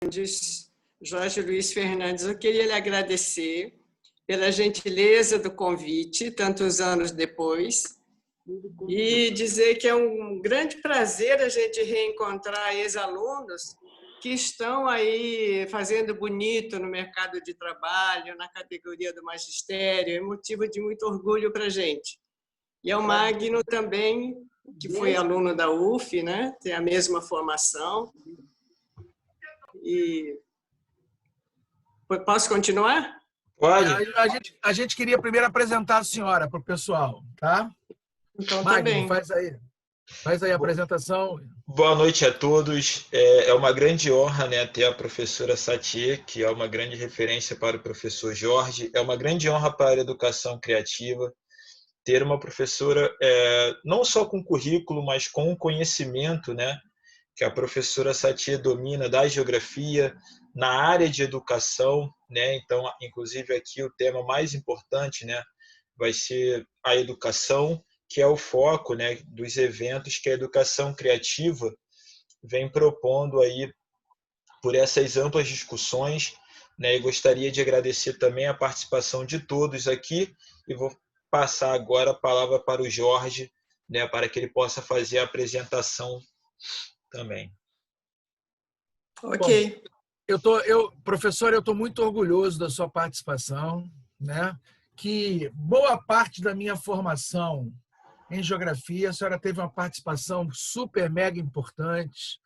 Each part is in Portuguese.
Jorge Luiz Fernandes, eu queria lhe agradecer pela gentileza do convite, tantos anos depois, e dizer que é um grande prazer a gente reencontrar ex-alunos que estão aí fazendo bonito no mercado de trabalho, na categoria do magistério, é motivo de muito orgulho para a gente. E ao Magno também, que foi aluno da UF, né? Tem a mesma formação. E posso continuar? Pode. A gente queria primeiro apresentar a senhora para o pessoal, tá? Então, Magno, também. faz aí a apresentação. Boa noite a todos. É uma grande honra, né, ter a professora Satie, que é uma grande referência para o professor Jorge. É uma grande honra para a educação criativa ter uma professora não só com currículo, mas com conhecimento, né, que a professora Satie domina da geografia na área de educação, né? Então, inclusive aqui o tema mais importante, né, vai ser a educação, que é o foco, né, dos eventos que a educação criativa vem propondo aí por essas amplas discussões, né? E gostaria de agradecer também a participação de todos aqui e vou passar agora a palavra para o Jorge, né, para que ele possa fazer a apresentação também. Ok. Professor, eu estou muito orgulhoso da sua participação, né? Que boa parte da minha formação em geografia, a senhora teve uma participação super mega importante,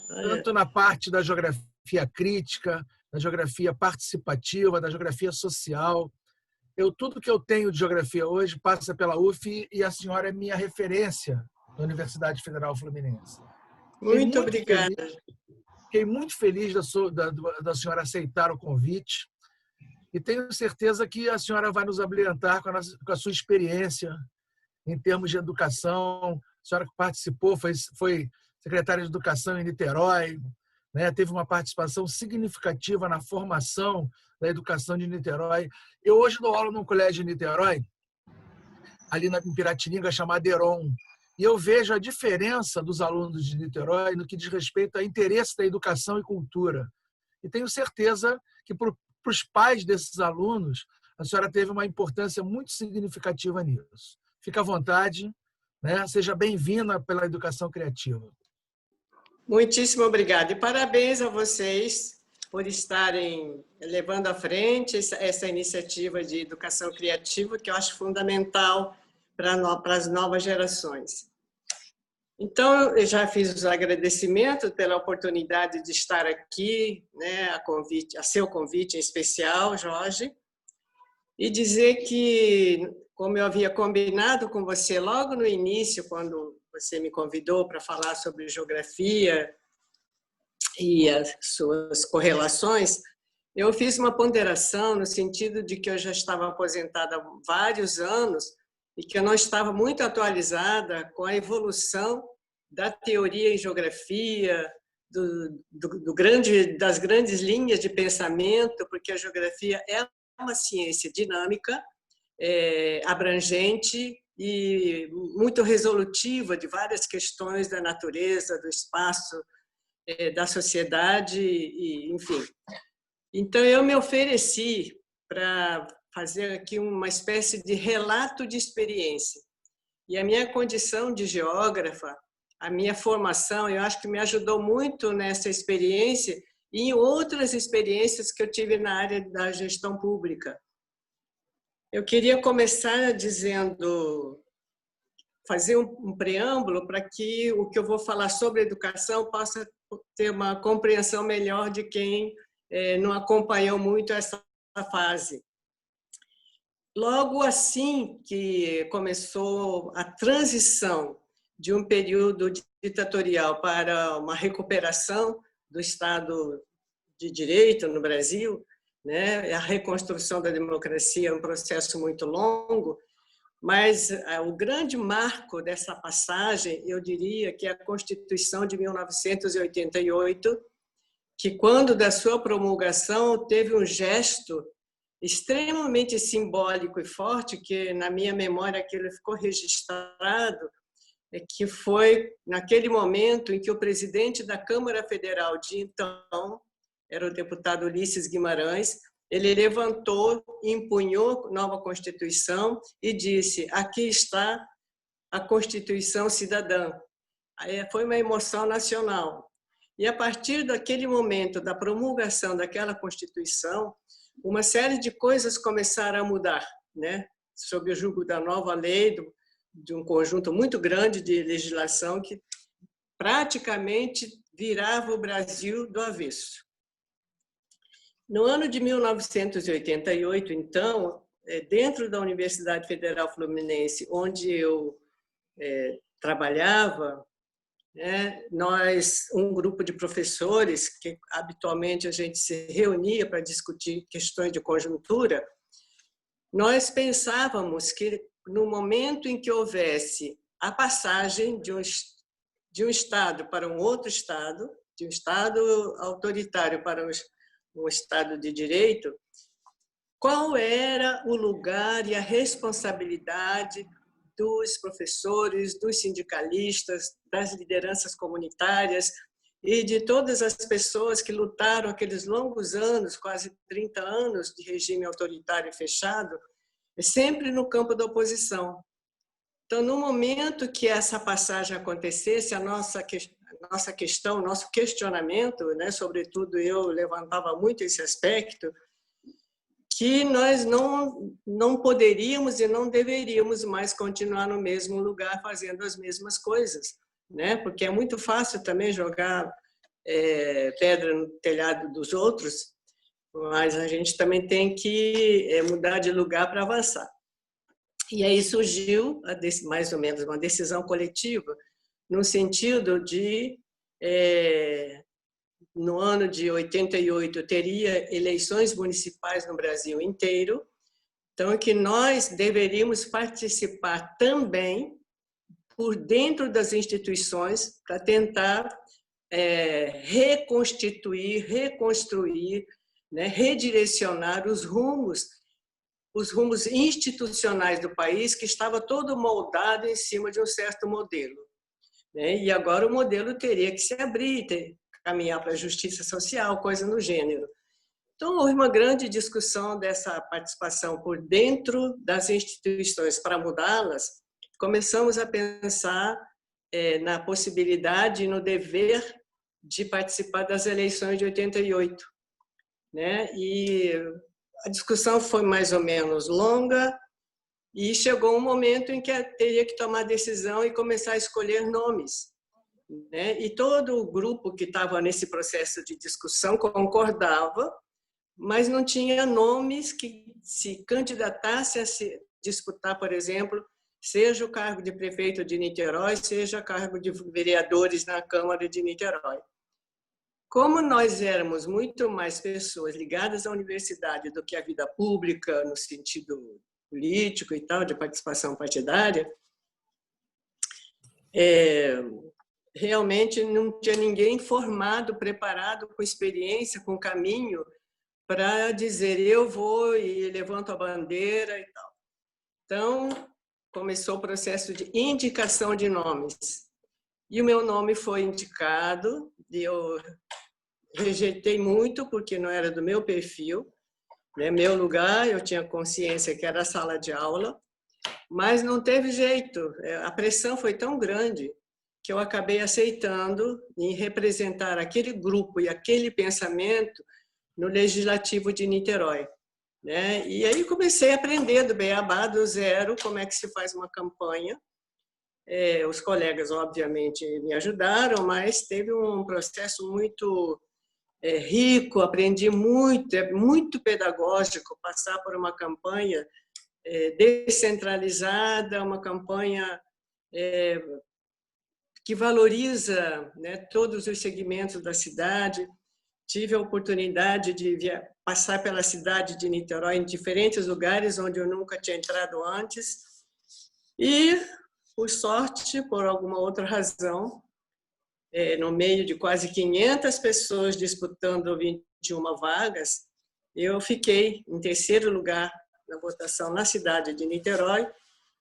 tanto na parte da geografia crítica, da geografia participativa, da geografia social. Tudo que eu tenho de geografia hoje passa pela UF e a senhora é minha referência da Universidade Federal Fluminense. Muito obrigada. Fiquei muito feliz da senhora aceitar o convite e tenho certeza que a senhora vai nos abrilhantar com a sua experiência em termos de educação. A senhora que participou, foi secretária de Educação em Niterói, né? Teve uma participação significativa na formação da educação de Niterói. Eu hoje dou aula num colégio em Niterói, ali em Piratininga, chamado Heron. E eu vejo a diferença dos alunos de Niterói no que diz respeito ao interesse da educação e cultura. E tenho certeza que para os pais desses alunos, a senhora teve uma importância muito significativa nisso. Fique à vontade, né? Seja bem-vinda pela educação criativa. Muitíssimo obrigada. E parabéns a vocês por estarem levando à frente essa iniciativa de educação criativa, que eu acho fundamental para as novas gerações. Então, eu já fiz os agradecimentos pela oportunidade de estar aqui, né, a seu convite em especial, Jorge, e dizer que, como eu havia combinado com você logo no início, quando você me convidou para falar sobre geografia e as suas correlações, eu fiz uma ponderação no sentido de que eu já estava aposentada há vários anos e que eu não estava muito atualizada com a evolução da teoria em geografia, das grandes linhas de pensamento, porque a geografia é uma ciência dinâmica, abrangente e muito resolutiva de várias questões da natureza, do espaço, da sociedade, enfim. Então, eu me ofereci para fazer aqui uma espécie de relato de experiência. E a minha condição de geógrafa, a minha formação, eu acho que me ajudou muito nessa experiência e em outras experiências que eu tive na área da gestão pública. Eu queria começar fazer um preâmbulo para que o que eu vou falar sobre educação possa ter uma compreensão melhor de quem não acompanhou muito essa fase. Logo assim que começou a transição de um período ditatorial para uma recuperação do Estado de Direito no Brasil, né? A reconstrução da democracia é um processo muito longo, mas o grande marco dessa passagem, eu diria que é a Constituição de 1988, que quando da sua promulgação teve um gesto extremamente simbólico e forte, que na minha memória aquilo ficou registrado, que foi naquele momento em que o presidente da Câmara Federal de então, era o deputado Ulisses Guimarães. Ele levantou, empunhou a nova Constituição e disse: aqui está a Constituição Cidadã. Aí foi uma emoção nacional. E a partir daquele momento da promulgação daquela Constituição, uma série de coisas começaram a mudar, né? Sob o jugo da nova lei, de um conjunto muito grande de legislação que praticamente virava o Brasil do avesso. No ano de 1988, então, dentro da Universidade Federal Fluminense, onde eu trabalhava, nós, um grupo de professores, que habitualmente a gente se reunia para discutir questões de conjuntura, nós pensávamos que no momento em que houvesse a passagem de um Estado para um outro Estado, de um Estado autoritário para um Estado de direito, qual era o lugar e a responsabilidade dos professores, dos sindicalistas, das lideranças comunitárias e de todas as pessoas que lutaram aqueles longos anos, quase 30 anos de regime autoritário fechado, sempre no campo da oposição. Então, no momento que essa passagem acontecesse, a nossa questão, nosso questionamento, né, sobretudo eu levantava muito esse aspecto, que nós não poderíamos e não deveríamos mais continuar no mesmo lugar fazendo as mesmas coisas, né? Porque é muito fácil também jogar pedra no telhado dos outros, mas a gente também tem que mudar de lugar para avançar. E aí surgiu, mais ou menos, uma decisão coletiva no sentido de no ano de 88, teria eleições municipais no Brasil inteiro, então que nós deveríamos participar também por dentro das instituições para tentar reconstituir, reconstruir, né, redirecionar os rumos institucionais do país, que estava todo moldado em cima de um certo modelo, né? E agora o modelo teria que se abrir, caminhar para a justiça social, coisa no gênero. Então, houve uma grande discussão dessa participação por dentro das instituições para mudá-las. Começamos a pensar na possibilidade e no dever de participar das eleições de 88, né? E a discussão foi mais ou menos longa e chegou um momento em que teria que tomar decisão e começar a escolher nomes, né? E todo o grupo que estava nesse processo de discussão concordava, mas não tinha nomes que se candidatassem a se disputar, por exemplo, seja o cargo de prefeito de Niterói, seja o cargo de vereadores na Câmara de Niterói. Como nós éramos muito mais pessoas ligadas à universidade do que à vida pública, no sentido político e tal, de participação partidária, realmente não tinha ninguém formado, preparado, com experiência, com caminho, para dizer eu vou e levanto a bandeira e tal. Então, começou o processo de indicação de nomes. E o meu nome foi indicado, e eu rejeitei muito, porque não era do meu perfil, né? Meu lugar, eu tinha consciência que era a sala de aula, mas não teve jeito, a pressão foi tão grande que eu acabei aceitando em representar aquele grupo e aquele pensamento no Legislativo de Niterói, né? E aí comecei a aprender do beabá, do zero, como é que se faz uma campanha. Os colegas, obviamente, me ajudaram, mas teve um processo muito rico, aprendi muito, é muito pedagógico passar por uma campanha descentralizada, uma campanha que valoriza, né, todos os segmentos da cidade. Tive a oportunidade de passar pela cidade de Niterói em diferentes lugares onde eu nunca tinha entrado antes e, por sorte, por alguma outra razão, no meio de quase 500 pessoas disputando 21 vagas, eu fiquei em terceiro lugar na votação na cidade de Niterói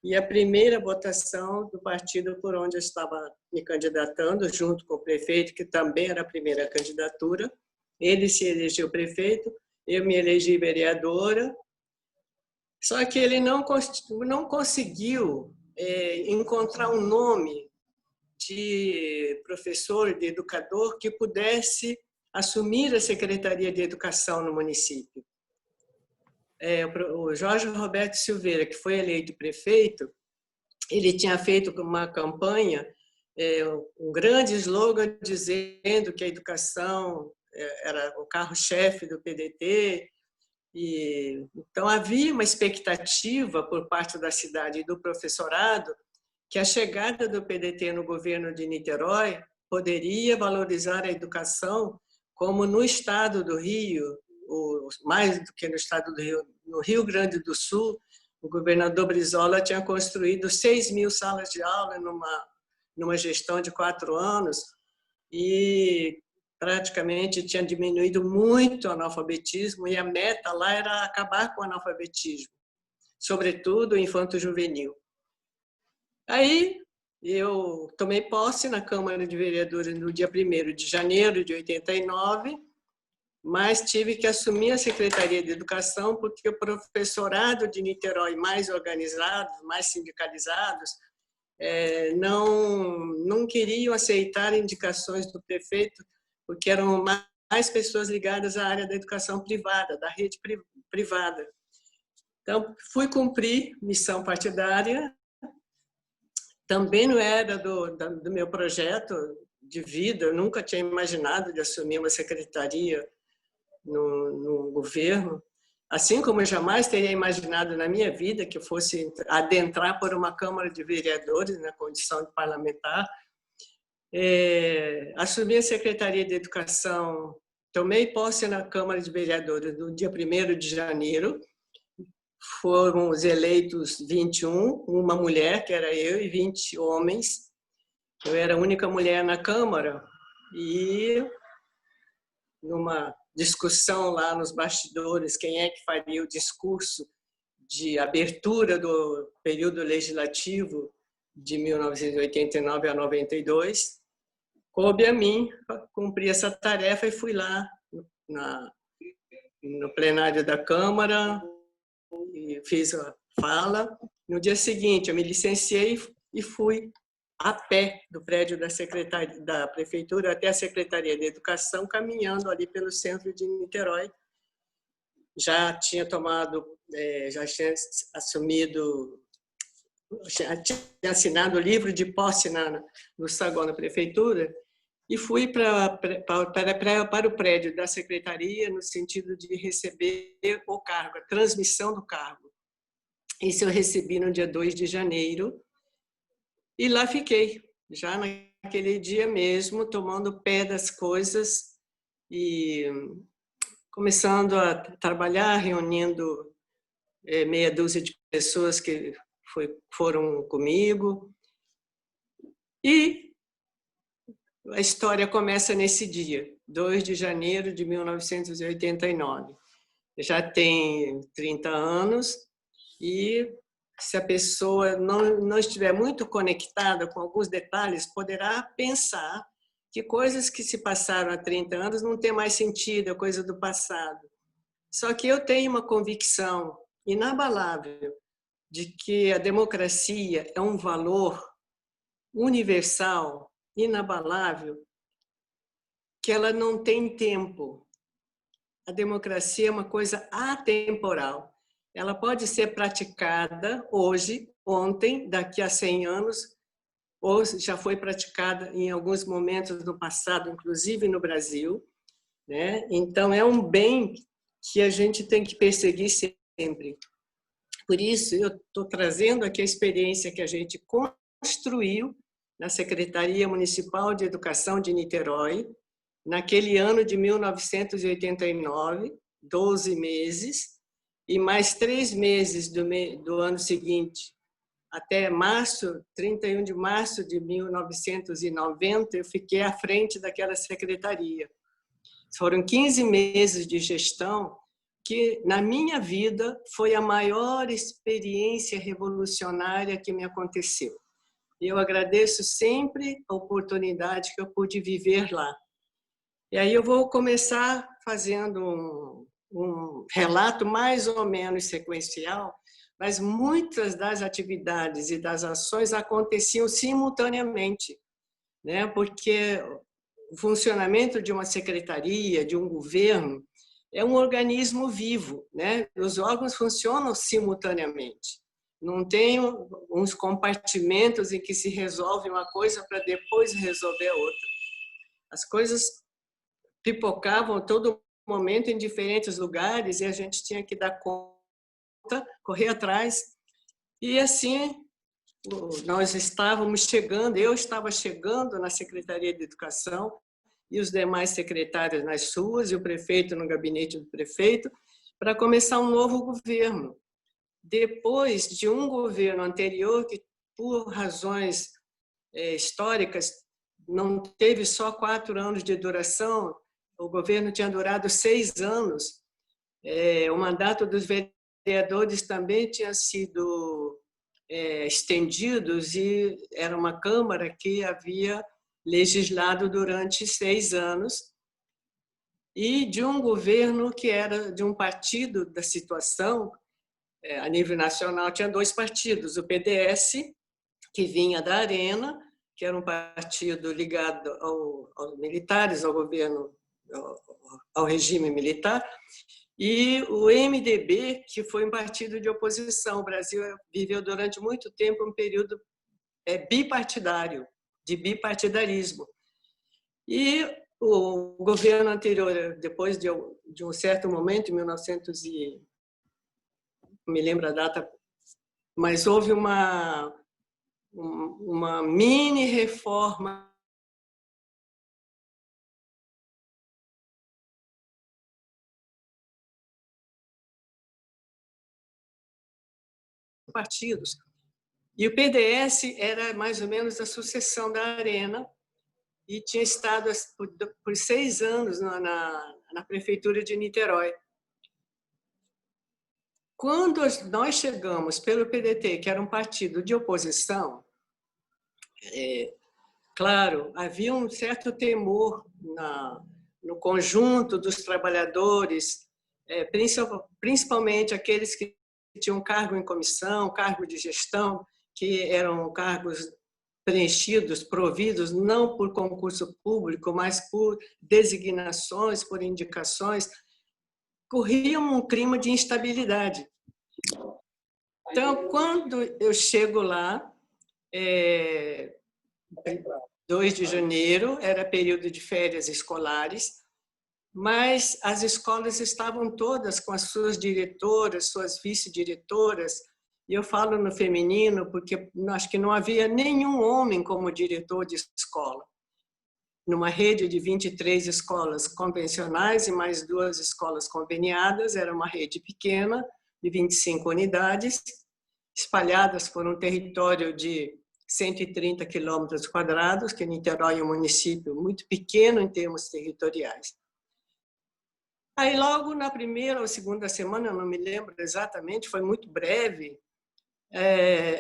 e a primeira votação do partido por onde eu estava me candidatando, junto com o prefeito, que também era a primeira candidatura, Ele se elegeu prefeito, eu me elegi vereadora, só que ele não conseguiu encontrar um nome de professor, de educador, que pudesse assumir a Secretaria de Educação no município. O Jorge Roberto Silveira, que foi eleito prefeito, ele tinha feito uma campanha, um grande slogan dizendo que a educação era o carro-chefe do PDT. Então, havia uma expectativa por parte da cidade e do professorado que a chegada do PDT no governo de Niterói poderia valorizar a educação, como no estado do Rio, mais do que no estado do Rio, no Rio Grande do Sul, o governador Brizola tinha construído 6.000 salas de aula numa gestão de 4 anos e praticamente tinha diminuído muito o analfabetismo, e a meta lá era acabar com o analfabetismo, sobretudo o infanto-juvenil. Aí eu tomei posse na Câmara de Vereadores no dia 1º de janeiro de 89, mas tive que assumir a Secretaria de Educação porque o professorado de Niterói, mais organizados, mais sindicalizados, não queriam aceitar indicações do prefeito, porque eram mais pessoas ligadas à área da educação privada, da rede privada. Então, fui cumprir missão partidária. Também não era do meu projeto de vida, eu nunca tinha imaginado de assumir uma secretaria no governo, assim como eu jamais teria imaginado na minha vida que eu fosse adentrar por uma Câmara de Vereadores na condição de parlamentar. Assumi a Secretaria de Educação, tomei posse na Câmara de Vereadores no dia 1º de janeiro, foram os eleitos 21, uma mulher, que era eu, e 20 homens. Eu era a única mulher na Câmara, e numa discussão lá nos bastidores, quem é que faria o discurso de abertura do período legislativo de 1989 a 92, coube a mim cumprir essa tarefa e fui lá no plenário da Câmara e fiz a fala. No dia seguinte, eu me licenciei e fui a pé do prédio da Prefeitura até a Secretaria de Educação, caminhando ali pelo centro de Niterói. Já tinha assumido, já tinha assinado o livro de posse no saguão da Prefeitura e fui para o prédio da Secretaria no sentido de receber o cargo, a transmissão do cargo. Isso eu recebi no dia 2 de janeiro e lá fiquei, já naquele dia mesmo, tomando pé das coisas e começando a trabalhar, reunindo meia dúzia de pessoas que foram comigo. E a história começa nesse dia, 2 de janeiro de 1989. Já tem 30 anos e se a pessoa não estiver muito conectada com alguns detalhes, poderá pensar que coisas que se passaram há 30 anos não tem mais sentido, é coisa do passado. Só que eu tenho uma convicção inabalável de que a democracia é um valor universal, inabalável, que ela não tem tempo. A democracia é uma coisa atemporal. Ela pode ser praticada hoje, ontem, daqui a 100 anos, ou já foi praticada em alguns momentos no passado, inclusive no Brasil, né? Então, é um bem que a gente tem que perseguir sempre. Por isso, eu estou trazendo aqui a experiência que a gente construiu na Secretaria Municipal de Educação de Niterói, naquele ano de 1989, 12 meses, e mais 3 meses do ano seguinte, até 31 de março de 1990, eu fiquei à frente daquela secretaria. Foram 15 meses de gestão que, na minha vida, foi a maior experiência revolucionária que me aconteceu. Eu agradeço sempre a oportunidade que eu pude viver lá. E aí eu vou começar fazendo um relato mais ou menos sequencial, mas muitas das atividades e das ações aconteciam simultaneamente, né? Porque o funcionamento de uma secretaria, de um governo, é um organismo vivo, né? Os órgãos funcionam simultaneamente. Não tem uns compartimentos em que se resolve uma coisa para depois resolver a outra. As coisas pipocavam a todo momento em diferentes lugares e a gente tinha que dar conta, correr atrás. E assim, nós estávamos chegando, eu estava chegando na Secretaria de Educação e os demais secretários nas suas e o prefeito no gabinete do prefeito para começar um novo governo. Depois de um governo anterior que, por razões históricas, não teve só 4 anos de duração, o governo tinha durado 6 anos. O mandato dos vereadores também tinha sido estendido e era uma Câmara que havia legislado durante 6 anos e de um governo que era de um partido da situação. A nível nacional tinha 2 partidos, o PDS, que vinha da Arena, que era um partido ligado aos militares, ao governo, ao regime militar, e o MDB, que foi um partido de oposição. O Brasil viveu durante muito tempo um período bipartidário, de bipartidarismo. E o governo anterior, depois de um certo momento, em 1900 e não me lembro a data, mas houve uma mini reforma partidos. E o PDS era mais ou menos a sucessão da Arena e tinha estado por 6 anos na prefeitura de Niterói. Quando nós chegamos pelo PDT, que era um partido de oposição, claro, havia um certo temor no conjunto dos trabalhadores, principalmente aqueles que tinham cargo em comissão, cargo de gestão, que eram cargos preenchidos, providos, não por concurso público, mas por designações, por indicações, corria um clima de instabilidade. Então, quando eu chego lá, 2 de janeiro, era período de férias escolares, mas as escolas estavam todas com as suas diretoras, suas vice-diretoras, e eu falo no feminino porque acho que não havia nenhum homem como diretor de escola. Numa rede de 23 escolas convencionais e mais 2 escolas conveniadas, era uma rede pequena, de 25 unidades, espalhadas por um território de 130 quilômetros quadrados, que Niterói é um município muito pequeno em termos territoriais. Aí, logo na primeira ou segunda semana, eu não me lembro exatamente, foi muito breve,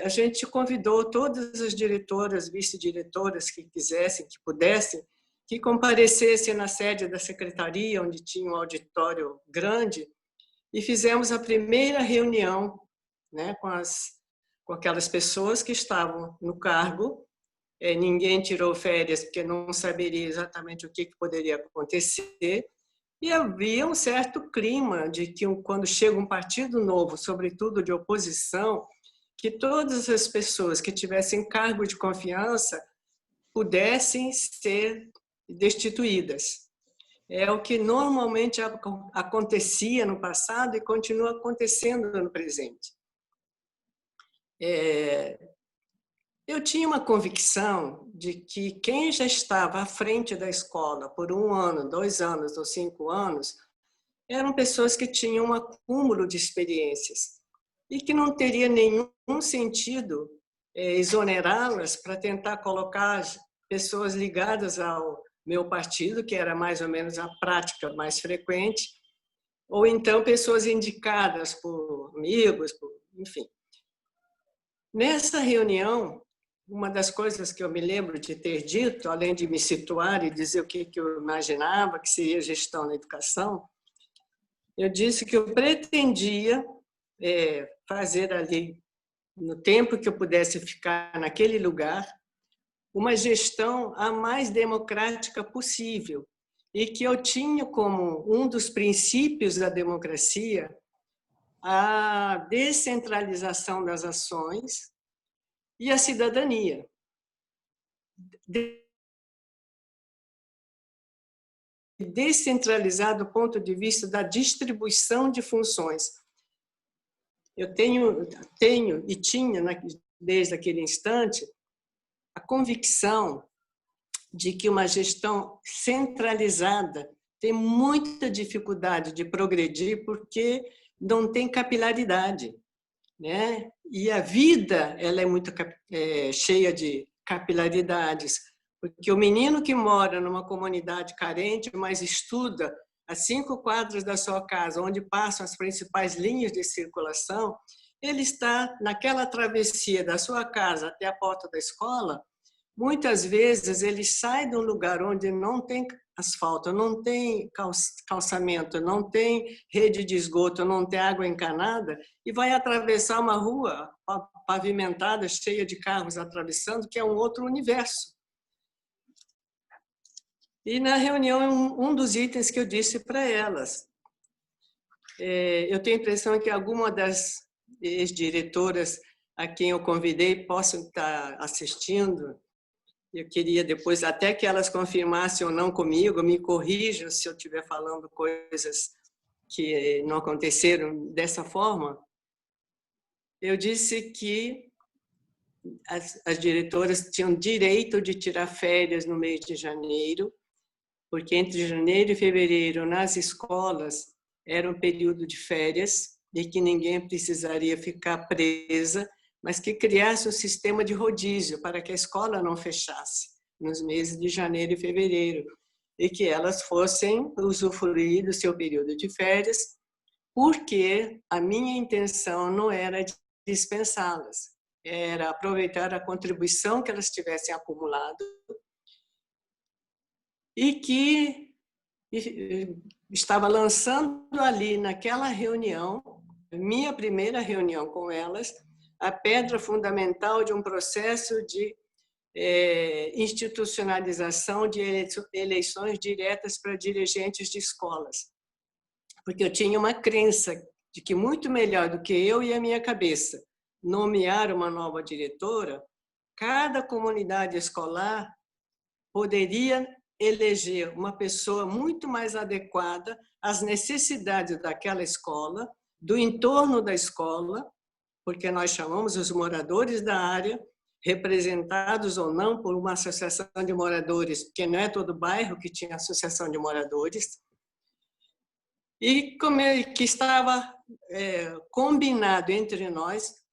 a gente convidou todas as diretoras, vice-diretoras que quisessem, que pudessem, que comparecessem na sede da secretaria, onde tinha um auditório grande, e fizemos a primeira reunião, né, com aquelas pessoas que estavam no cargo. Ninguém tirou férias porque não saberia exatamente o que poderia acontecer. E havia um certo clima de que quando chega um partido novo, sobretudo de oposição, que todas as pessoas que tivessem cargo de confiança pudessem ser destituídas. É o que normalmente acontecia no passado e continua acontecendo no presente. Eu tinha uma convicção de que quem já estava à frente da escola por 1 ano, 2 anos ou 5 anos, eram pessoas que tinham um acúmulo de experiências e que não teria nenhum sentido exonerá-las para tentar colocar pessoas ligadas ao meu partido, que era mais ou menos a prática mais frequente, ou então pessoas indicadas por amigos, enfim. Nessa reunião, uma das coisas que eu me lembro de ter dito, além de me situar e dizer o que eu imaginava que seria gestão na educação, eu disse que eu pretendia fazer ali, no tempo que eu pudesse ficar naquele lugar, uma gestão a mais democrática possível, e que eu tinha como um dos princípios da democracia a descentralização das ações e a cidadania. Descentralizar do ponto de vista da distribuição de funções. Eu tenho e tinha, desde aquele instante, a convicção de que uma gestão centralizada tem muita dificuldade de progredir porque não tem capilaridade, né? E a vida ela é muito cheia de capilaridades, porque o menino que mora numa comunidade carente, mas estuda a 5 quadras da sua casa, onde passam as principais linhas de circulação, ele está naquela travessia da sua casa até a porta da escola. Muitas vezes ele sai de um lugar onde não tem asfalto, não tem calçamento, não tem rede de esgoto, não tem água encanada, e vai atravessar uma rua pavimentada, cheia de carros atravessando, que é um outro universo. E na reunião, um dos itens que eu disse para elas, eu tenho a impressão que alguma das ex-diretoras a quem eu convidei possam estar assistindo. Eu queria depois, até que elas confirmassem ou não comigo, me corrijam se eu estiver falando coisas que não aconteceram dessa forma. Eu disse que as diretoras tinham direito de tirar férias no mês de janeiro, porque entre janeiro e fevereiro, nas escolas, era um período de férias e que ninguém precisaria ficar presa, mas que criasse um sistema de rodízio para que a escola não fechasse nos meses de janeiro e fevereiro e que elas fossem usufruir do seu período de férias, porque a minha intenção não era dispensá-las, era aproveitar a contribuição que elas tivessem acumulado e que estava lançando ali naquela reunião, minha primeira reunião com elas, a pedra fundamental de um processo de institucionalização de eleições diretas para dirigentes de escolas. Porque eu tinha uma crença de que muito melhor do que eu e a minha cabeça nomear uma nova diretora, cada comunidade escolar poderia eleger uma pessoa muito mais adequada às necessidades daquela escola, do entorno da escola, porque nós chamamos os moradores da área, representados ou não por uma associação de moradores, porque não é todo bairro que tinha associação de moradores, e que estava combinado entre nós,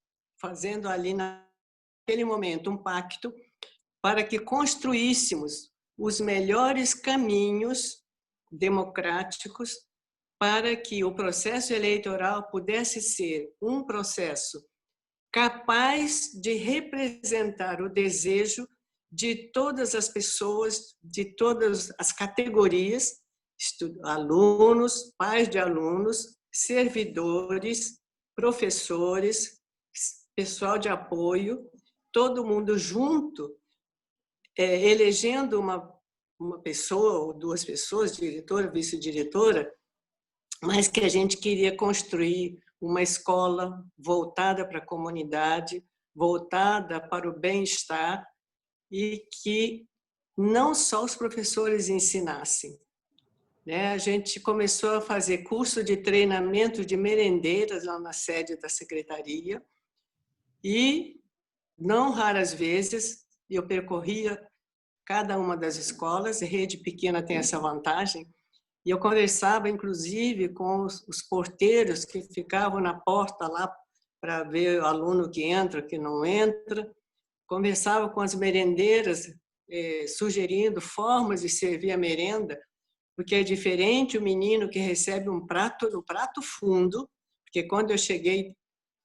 fazendo ali naquele momento um pacto para que construíssemos os melhores caminhos democráticos para que o processo eleitoral pudesse ser um processo capaz de representar o desejo de todas as pessoas, de todas as categorias, alunos, pais de alunos, servidores, professores, pessoal de apoio, todo mundo junto, elegendo uma pessoa ou 2 pessoas, diretora, vice-diretora, mas que a gente queria construir uma escola voltada para a comunidade, voltada para o bem-estar e que não só os professores ensinassem. A gente começou a fazer curso de treinamento de merendeiras lá na sede da secretaria e, não raras vezes, eu percorria cada uma das escolas, a rede pequena tem essa vantagem, e eu conversava, inclusive, com os porteiros que ficavam na porta lá para ver o aluno que entra, que não entra. Conversava com as merendeiras, sugerindo formas de servir a merenda, porque é diferente o menino que recebe um prato fundo, porque quando eu cheguei,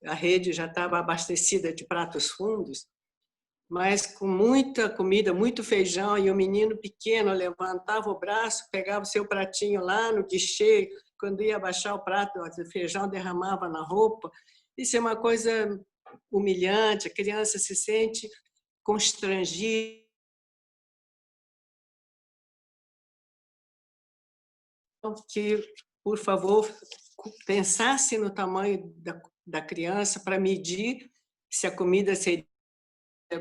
a rede já estava abastecida de pratos fundos, mas com muita comida, muito feijão, e o menino pequeno levantava o braço, pegava o seu pratinho lá no guichê, quando ia baixar o prato, o feijão derramava na roupa. Isso é uma coisa humilhante, a criança se sente constrangida. Que, por favor, pensasse no tamanho da criança para medir se a comida seria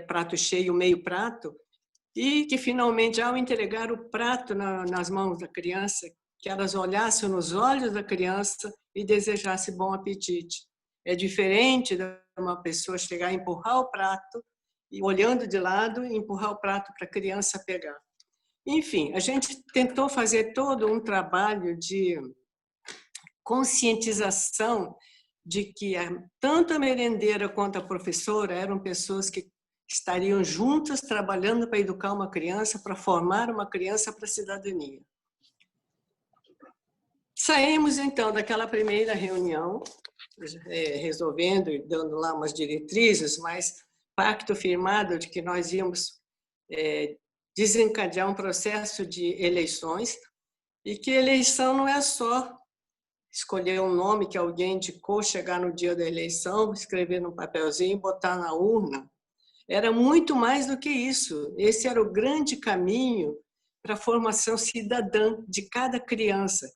prato cheio, meio prato, e que, finalmente, ao entregar o prato nas mãos da criança, que elas olhassem nos olhos da criança e desejassem bom apetite. É diferente de uma pessoa chegar e empurrar o prato, e olhando de lado, empurrar o prato para a criança pegar. Enfim, a gente tentou fazer todo um trabalho de conscientização de que tanto a merendeira quanto a professora eram pessoas que estariam juntas trabalhando para educar uma criança, para formar uma criança para a cidadania. Saímos, então, daquela primeira reunião, resolvendo e dando lá umas diretrizes, mas pacto firmado de que nós íamos desencadear um processo de eleições, e que eleição não é só escolher um nome que alguém indicou, chegar no dia da eleição, escrever num papelzinho e botar na urna. Era muito mais do que isso. Esse era o grande caminho para a formação cidadã de cada criança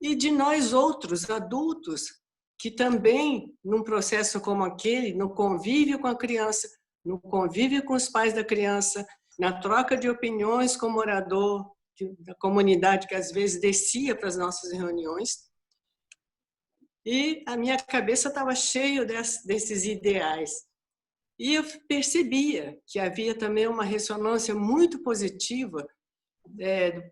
e de nós outros, adultos, que também, num processo como aquele, no convívio com a criança, no convívio com os pais da criança, na troca de opiniões com o morador da comunidade que às vezes descia para as nossas reuniões, e a minha cabeça estava cheia desses ideais. E eu percebia que havia também uma ressonância muito positiva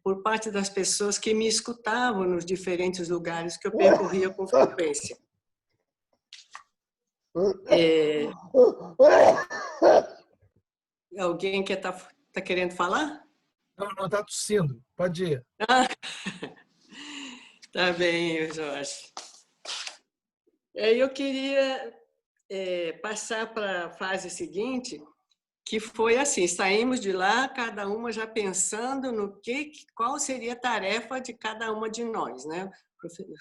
por parte das pessoas que me escutavam nos diferentes lugares que eu percorria com frequência. Alguém que tá querendo falar? Não, está tossindo. Pode ir. Tá bem, Jorge. Eu queria passar para a fase seguinte, que foi assim, saímos de lá, cada uma já pensando no qual seria a tarefa de cada uma de nós, né?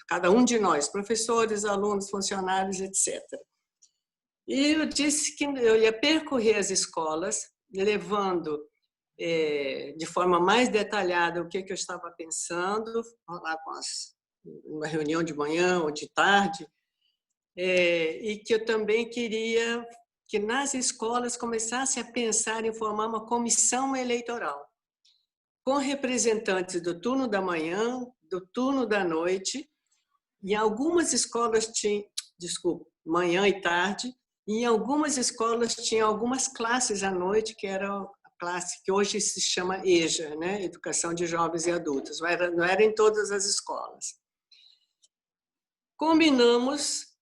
Cada um de nós, professores, alunos, funcionários, etc. E eu disse que eu ia percorrer as escolas, levando de forma mais detalhada o que eu estava pensando, lá uma reunião de manhã ou de tarde, e que eu também queria que nas escolas começasse a pensar em formar uma comissão eleitoral, com representantes do turno da manhã, do turno da noite, e algumas escolas tinham, manhã e tarde, e em algumas escolas tinham algumas classes à noite, que era a classe que hoje se chama EJA, né? Educação de Jovens e Adultos, não era em todas as escolas. Combinamos.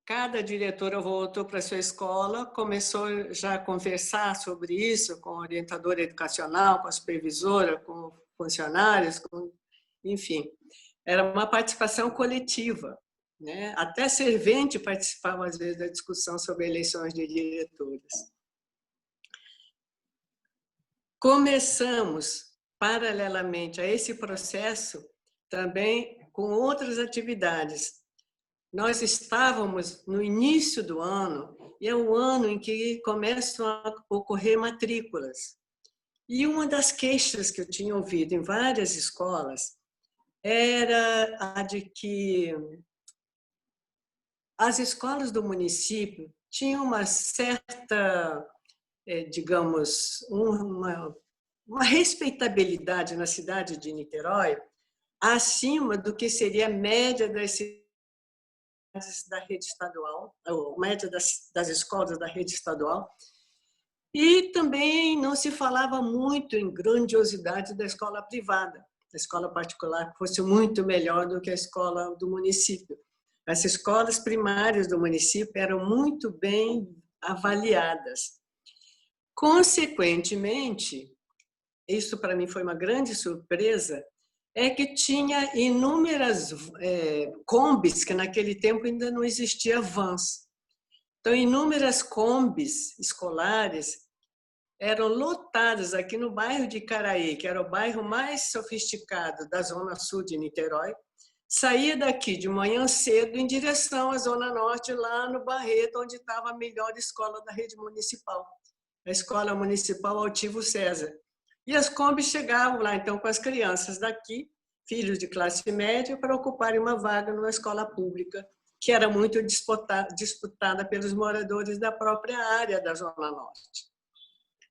Cada diretora voltou para a sua escola, começou já a conversar sobre isso com a orientadora educacional, com a supervisora, com funcionários, enfim. Era uma participação coletiva, né? Até servente participava, às vezes, da discussão sobre eleições de diretoras. Começamos, paralelamente a esse processo, também com outras atividades. Nós estávamos no início do ano, e é o ano em que começam a ocorrer matrículas. E uma das queixas que eu tinha ouvido em várias escolas era a de que as escolas do município tinham uma certa, digamos, uma respeitabilidade na cidade de Niterói acima do que seria a média das da rede estadual, a média das escolas da rede estadual, e também não se falava muito em grandiosidade da escola privada, da escola particular, que fosse muito melhor do que a escola do município. As escolas primárias do município eram muito bem avaliadas. Consequentemente, isso para mim foi uma grande surpresa, é que tinha inúmeras combis, que naquele tempo ainda não existia vans. Então, inúmeras combis escolares eram lotadas aqui no bairro de Icaraí, que era o bairro mais sofisticado da zona sul de Niterói. Saía daqui de manhã cedo em direção à Zona Norte, lá no Barreto, onde estava a melhor escola da rede municipal, a Escola Municipal Altivo César. E as Kombis chegavam lá, então, com as crianças daqui, filhos de classe média, para ocuparem uma vaga numa escola pública, que era muito disputada pelos moradores da própria área da Zona Norte.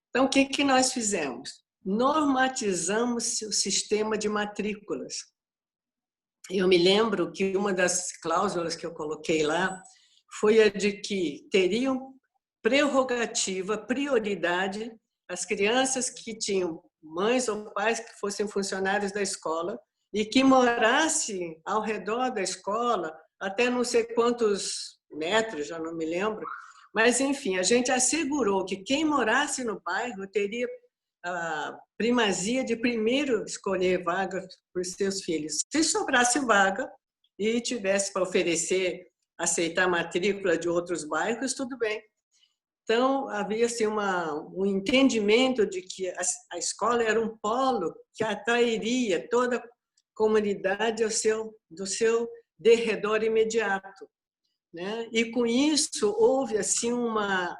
Então, o que nós fizemos? Normatizamos o sistema de matrículas. Eu me lembro que uma das cláusulas que eu coloquei lá foi a de que teriam prerrogativa, prioridade, as crianças que tinham mães ou pais que fossem funcionários da escola e que morassem ao redor da escola, até não sei quantos metros, já não me lembro, mas, enfim, a gente assegurou que quem morasse no bairro teria a primazia de primeiro escolher vaga para os seus filhos. Se sobrasse vaga e tivesse para oferecer, aceitar matrícula de outros bairros, tudo bem. Então, havia assim, um entendimento de que a escola era um polo que atrairia toda a comunidade do seu derredor imediato, né? E, com isso, houve assim, uma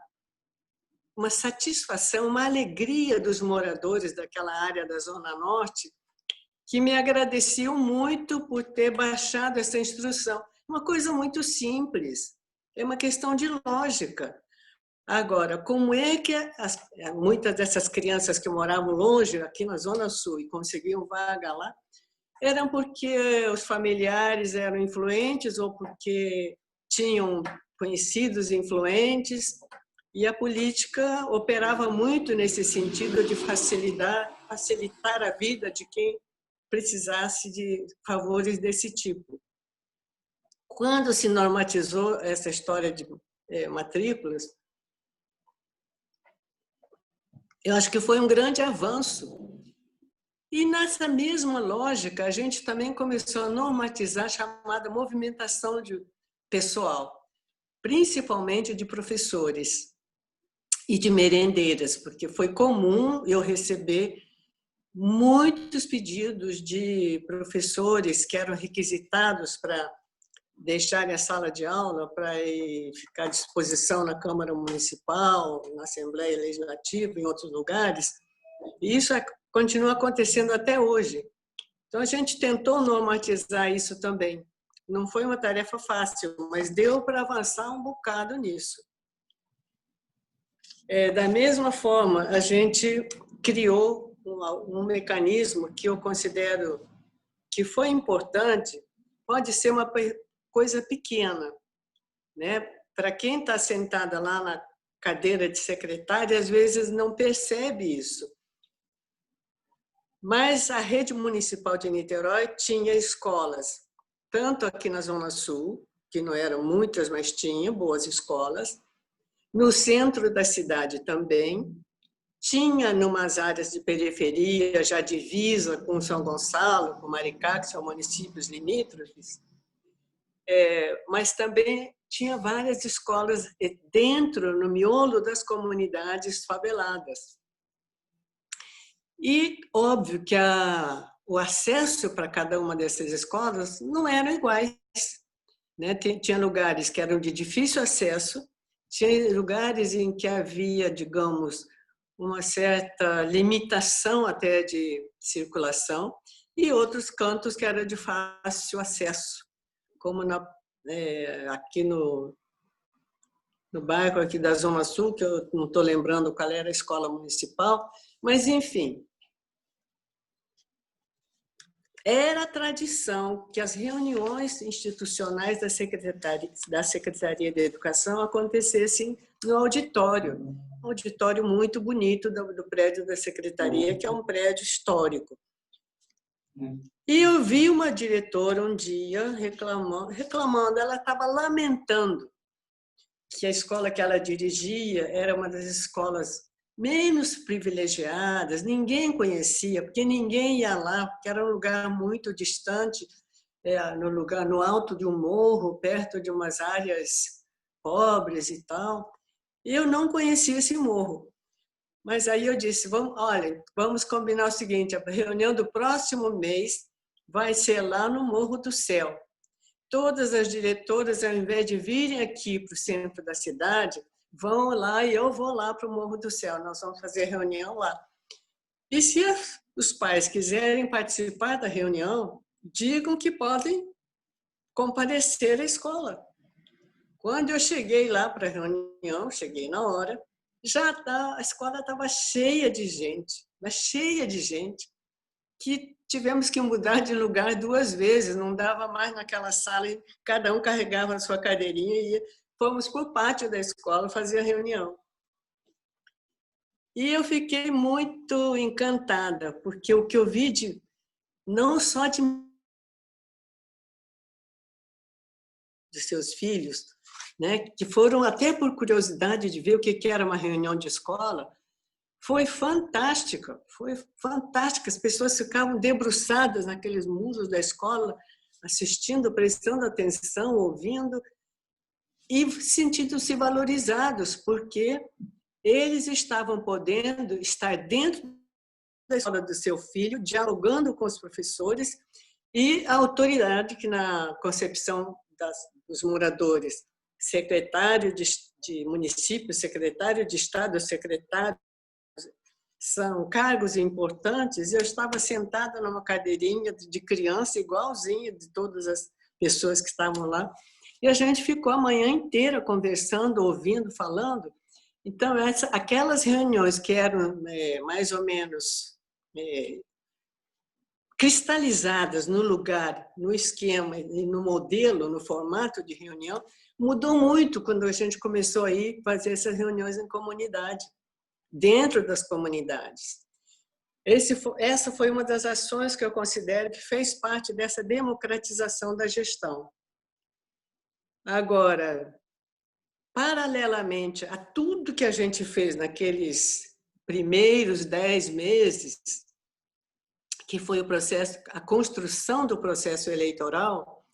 satisfação, uma alegria dos moradores daquela área da Zona Norte, que me agradeciam muito por ter baixado essa instrução. Uma coisa muito simples, é uma questão de lógica. Agora, como é que muitas dessas crianças que moravam longe, aqui na Zona Sul, e conseguiam vaga lá, eram porque os familiares eram influentes ou porque tinham conhecidos influentes, e a política operava muito nesse sentido de facilitar a vida de quem precisasse de favores desse tipo. Quando se normatizou essa história de matrículas, eu acho que foi um grande avanço. E nessa mesma lógica, a gente também começou a normatizar a chamada movimentação de pessoal, principalmente de professores e de merendeiras, porque foi comum eu receber muitos pedidos de professores que eram requisitados para deixarem a sala de aula, para ficar à disposição na Câmara Municipal, na Assembleia Legislativa, em outros lugares. E isso continua acontecendo até hoje. Então, a gente tentou normatizar isso também. Não foi uma tarefa fácil, mas deu para avançar um bocado nisso. Da mesma forma, a gente criou um mecanismo que eu considero que foi importante, pode ser uma coisa pequena, né? Para quem está sentada lá na cadeira de secretária, às vezes não percebe isso. Mas a rede municipal de Niterói tinha escolas, tanto aqui na Zona Sul, que não eram muitas, mas tinha boas escolas, no centro da cidade também, tinha numas áreas de periferia, já divisa com São Gonçalo, com Maricá, que são municípios limítrofes, mas também tinha várias escolas dentro, no miolo das comunidades faveladas. E, óbvio, que o acesso para cada uma dessas escolas não eram iguais, né? Tinha lugares que eram de difícil acesso, tinha lugares em que havia, digamos, uma certa limitação até de circulação, e outros cantos que eram de fácil acesso, como aqui no bairro aqui da Zona Sul, que eu não estou lembrando qual era a escola municipal, mas, enfim. Era tradição que as reuniões institucionais da Secretaria de Educação acontecessem no auditório, um auditório muito bonito do prédio da Secretaria, que é um prédio histórico. E eu vi uma diretora um dia reclamando, ela estava lamentando que a escola que ela dirigia era uma das escolas menos privilegiadas, ninguém conhecia, porque ninguém ia lá, porque era um lugar muito distante, no alto de um morro, perto de umas áreas pobres e tal. E eu não conhecia esse morro. Mas aí eu disse, olha, vamos combinar o seguinte, a reunião do próximo mês vai ser lá no Morro do Céu. Todas as diretoras, ao invés de virem aqui para o centro da cidade, vão lá e eu vou lá para o Morro do Céu. Nós vamos fazer reunião lá. E se os pais quiserem participar da reunião, digam que podem comparecer à escola. Quando eu cheguei lá para a reunião, cheguei na hora, a escola estava cheia de gente, mas cheia de gente, que tivemos que mudar de lugar 2 vezes, não dava mais naquela sala, cada um carregava a sua cadeirinha e ia. Fomos para o pátio da escola fazer a reunião. E eu fiquei muito encantada, porque o que eu vi não só de seus filhos, né, que foram até por curiosidade de ver o que era uma reunião de escola, foi fantástica, foi fantástica. As pessoas ficavam debruçadas naqueles muros da escola, assistindo, prestando atenção, ouvindo e sentindo-se valorizados, porque eles estavam podendo estar dentro da escola do seu filho, dialogando com os professores e a autoridade que na concepção dos moradores, secretário de município, secretário de estado, secretário, são cargos importantes. Eu estava sentada numa cadeirinha de criança, igualzinha de todas as pessoas que estavam lá, e a gente ficou a manhã inteira conversando, ouvindo, falando. Então, aquelas reuniões que eram mais ou menos cristalizadas no lugar, no esquema e no modelo, no formato de reunião, mudou muito quando a gente começou a ir fazer essas reuniões em comunidade, dentro das comunidades. Essa foi uma das ações que eu considero que fez parte dessa democratização da gestão. Agora, paralelamente a tudo que a gente fez naqueles primeiros 10 meses, que foi o processo, a construção do processo eleitoral,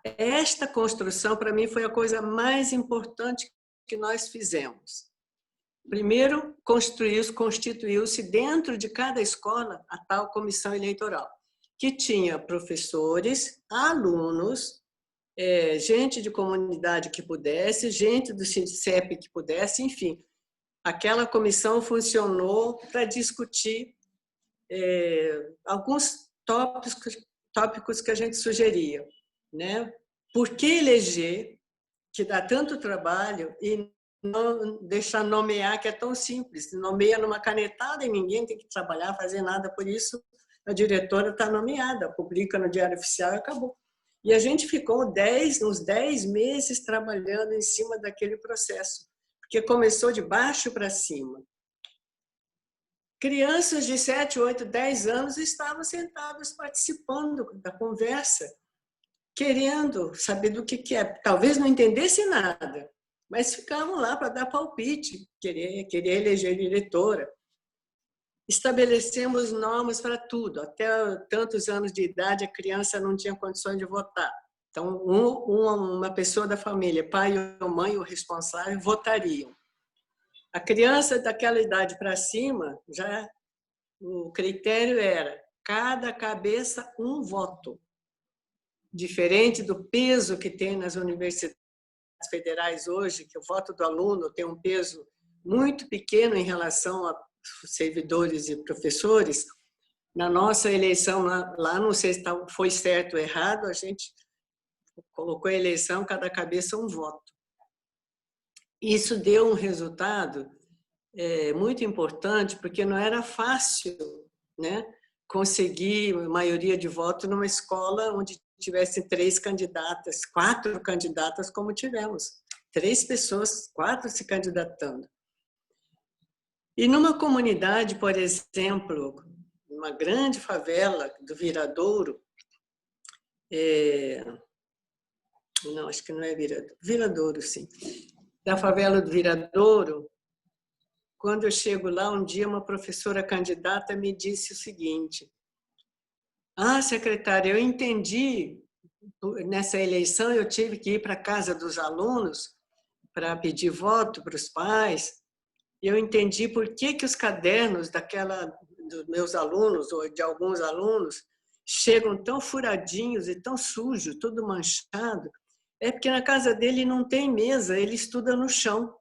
esta construção, para mim, foi a coisa mais importante que nós fizemos. Primeiro, constituiu-se dentro de cada escola a tal comissão eleitoral, que tinha professores, alunos, gente de comunidade que pudesse, gente do CEP que pudesse, enfim. Aquela comissão funcionou para discutir alguns tópicos que a gente sugeria, né? Por que eleger, que dá tanto trabalho, e não deixar nomear, que é tão simples, nomeia numa canetada e ninguém tem que trabalhar, fazer nada por isso, a diretora está nomeada, publica no Diário Oficial e acabou. E a gente ficou uns 10 meses trabalhando em cima daquele processo, porque começou de baixo para cima. Crianças de 7, 8, 10 anos estavam sentadas participando da conversa, querendo saber do que é. Talvez não entendessem nada, mas ficavam lá para dar palpite, querer eleger diretora. Estabelecemos normas para tudo. Até tantos anos de idade, a criança não tinha condições de votar. Então, uma pessoa da família, pai ou mãe, o responsável, votariam. A criança daquela idade para cima, já o critério era cada cabeça um voto. Diferente do peso que tem nas universidades federais hoje, que o voto do aluno tem um peso muito pequeno em relação a servidores e professores. Na nossa eleição, lá não sei se foi certo ou errado, a gente colocou a eleição, cada cabeça um voto. Isso deu um resultado muito importante, porque não era fácil, né, conseguir maioria de voto numa escola onde tivesse 3 candidatas, 4 candidatas, como tivemos. 3 pessoas, 4 se candidatando. E numa comunidade, por exemplo, uma grande favela do Viradouro, não, acho que não é Viradouro, sim, da favela do Viradouro, quando eu chego lá, um dia uma professora candidata me disse o seguinte: secretária, eu entendi, nessa eleição eu tive que ir para a casa dos alunos para pedir voto para os pais, e eu entendi por que os cadernos dos meus alunos, ou de alguns alunos, chegam tão furadinhos e tão sujos, tudo manchado. É porque na casa dele não tem mesa, ele estuda no chão.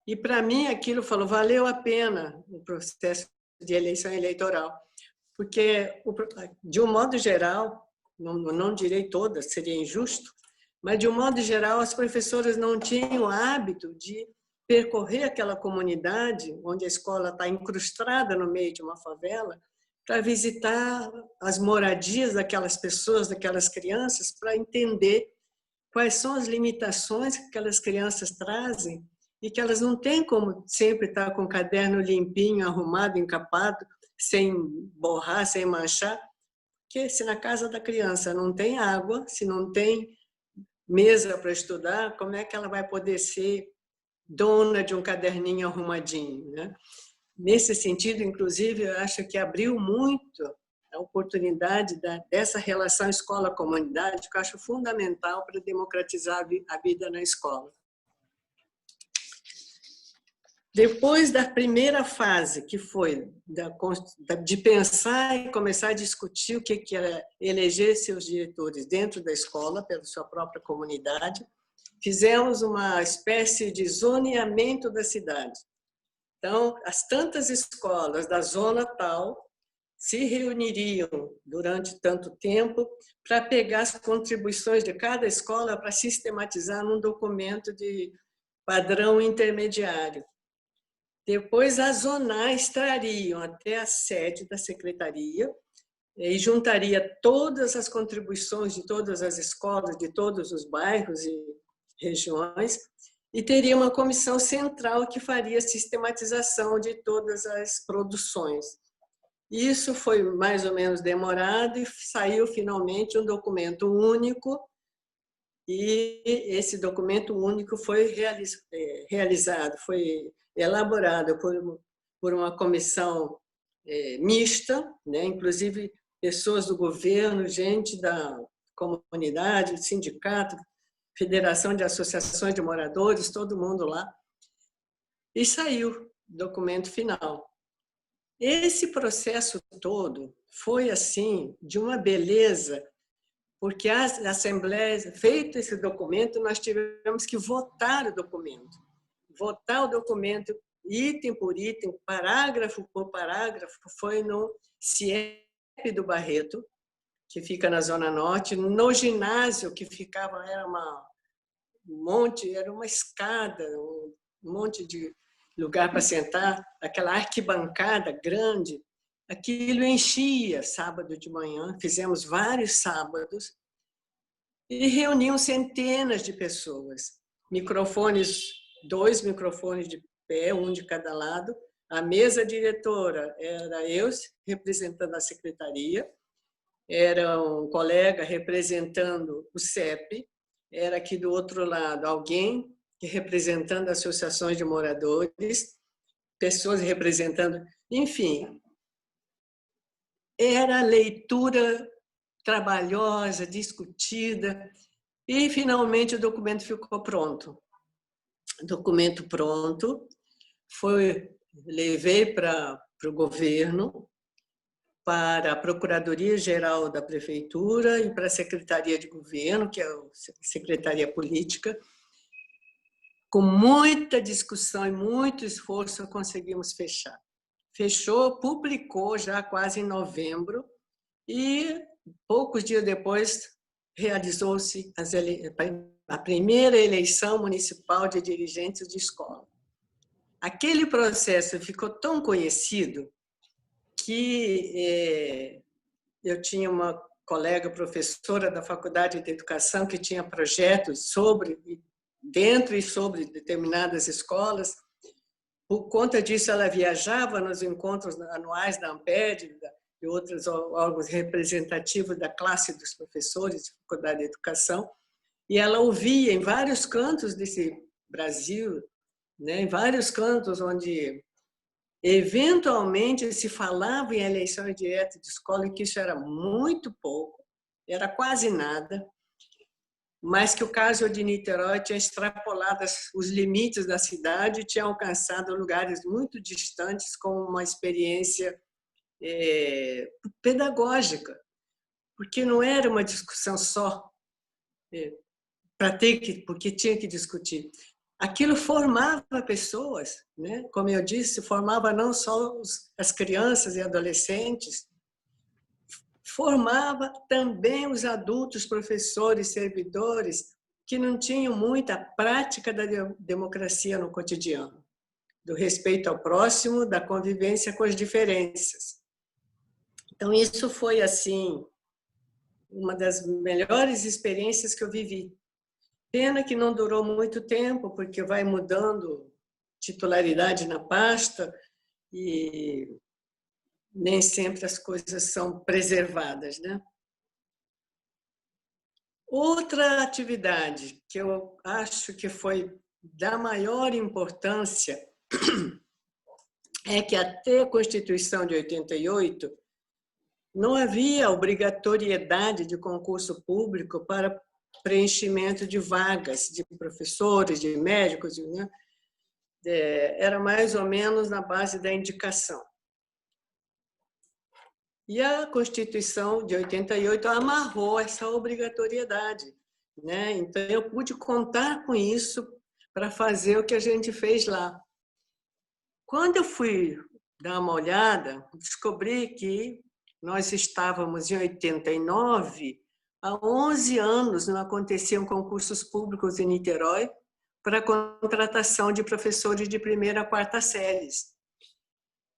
E para mim aquilo falou, valeu a pena o processo de eleição eleitoral, porque de um modo geral, não direi todas, seria injusto, mas de um modo geral as professoras não tinham o hábito de percorrer aquela comunidade onde a escola está incrustada no meio de uma favela, para visitar as moradias daquelas pessoas, daquelas crianças, para entender quais são as limitações que aquelas crianças trazem e que elas não têm como sempre estar com o caderno limpinho, arrumado, encapado, sem borrar, sem manchar, porque se na casa da criança não tem água, se não tem mesa para estudar, como é que ela vai poder ser dona de um caderninho arrumadinho, né? Nesse sentido, inclusive, eu acho que abriu muito a oportunidade dessa relação escola-comunidade, que eu acho fundamental para democratizar a vida na escola. Depois da primeira fase, que foi de pensar e começar a discutir o que era eleger seus diretores dentro da escola, pela sua própria comunidade, fizemos uma espécie de zoneamento da cidade. Então, as tantas escolas da zona tal se reuniriam durante tanto tempo para pegar as contribuições de cada escola para sistematizar num documento de padrão intermediário. Depois, as zonais trariam até a sede da secretaria e juntaria todas as contribuições de todas as escolas, de todos os bairros e regiões, e teria uma comissão central que faria a sistematização de todas as produções. Isso foi mais ou menos demorado e saiu finalmente um documento único, e esse documento único foi realizado, foi elaborado por uma comissão mista, né? Inclusive pessoas do governo, gente da comunidade, sindicato, Federação de Associações de Moradores, todo mundo lá, e saiu o documento final. Esse processo todo foi, assim, de uma beleza, porque as assembleias, feito esse documento, nós tivemos que votar o documento. Votar o documento, item por item, parágrafo por parágrafo, foi no CIEP do Barreto, que fica na Zona Norte, no ginásio que ficava, era uma escada, um monte de lugar para sentar, aquela arquibancada grande, aquilo enchia sábado de manhã, fizemos vários sábados, e reuniam centenas de pessoas. Microfones, 2 microfones de pé, um de cada lado, a mesa diretora era eu, representando a secretaria, era um colega representando o CEP, era aqui do outro lado alguém representando associações de moradores, pessoas representando, enfim, era leitura trabalhosa, discutida, e finalmente o documento ficou pronto. O documento pronto, levei para o governo, para a Procuradoria-Geral da Prefeitura e para a Secretaria de Governo, que é a Secretaria Política. Com muita discussão e muito esforço, conseguimos fechar. Fechou, publicou já quase em novembro e, poucos dias depois, realizou-se a primeira eleição municipal de dirigentes de escola. Aquele processo ficou tão conhecido que eu tinha uma colega professora da Faculdade de Educação que tinha projetos dentro e sobre determinadas escolas. Por conta disso, ela viajava nos encontros anuais da Amped e outros órgãos representativos da classe dos professores de Faculdade de Educação, e ela ouvia em vários cantos desse Brasil, né, em vários cantos onde eventualmente se falava em eleição direta de escola, e que isso era muito pouco, era quase nada. mas que o caso de Niterói tinha extrapolado os limites da cidade e tinha alcançado lugares muito distantes com uma experiência pedagógica, porque não era uma discussão só porque tinha que discutir. Aquilo formava pessoas, né? Como eu disse, formava não só as crianças e adolescentes, formava também os adultos, professores, servidores, que não tinham muita prática da democracia no cotidiano, do respeito ao próximo, da convivência com as diferenças. Então, isso foi, assim, uma das melhores experiências que eu vivi. Pena que não durou muito tempo, porque vai mudando titularidade na pasta e nem sempre as coisas são preservadas, né? Outra atividade que eu acho que foi da maior importância é que até a Constituição de 88 não havia obrigatoriedade de concurso público para preenchimento de vagas de professores, de médicos, né? Era mais ou menos na base da indicação. E a Constituição de 88 amarrou essa obrigatoriedade, né? Então, eu pude contar com isso para fazer o que a gente fez lá. Quando eu fui dar uma olhada, descobri que nós estávamos em 89, há 11 anos não aconteciam concursos públicos em Niterói para contratação de professores de primeira a quarta séries.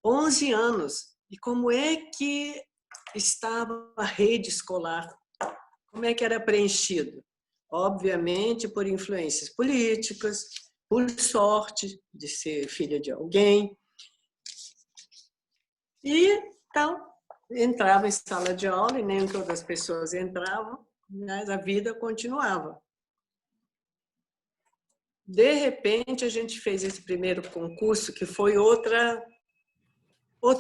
11 anos. E como é que estava a rede escolar? Como é que era preenchido? Obviamente, por influências políticas, por sorte de ser filha de alguém. E, então, entrava em sala de aula, e nem todas as pessoas entravam, mas a vida continuava. De repente, a gente fez esse primeiro concurso, que foi outra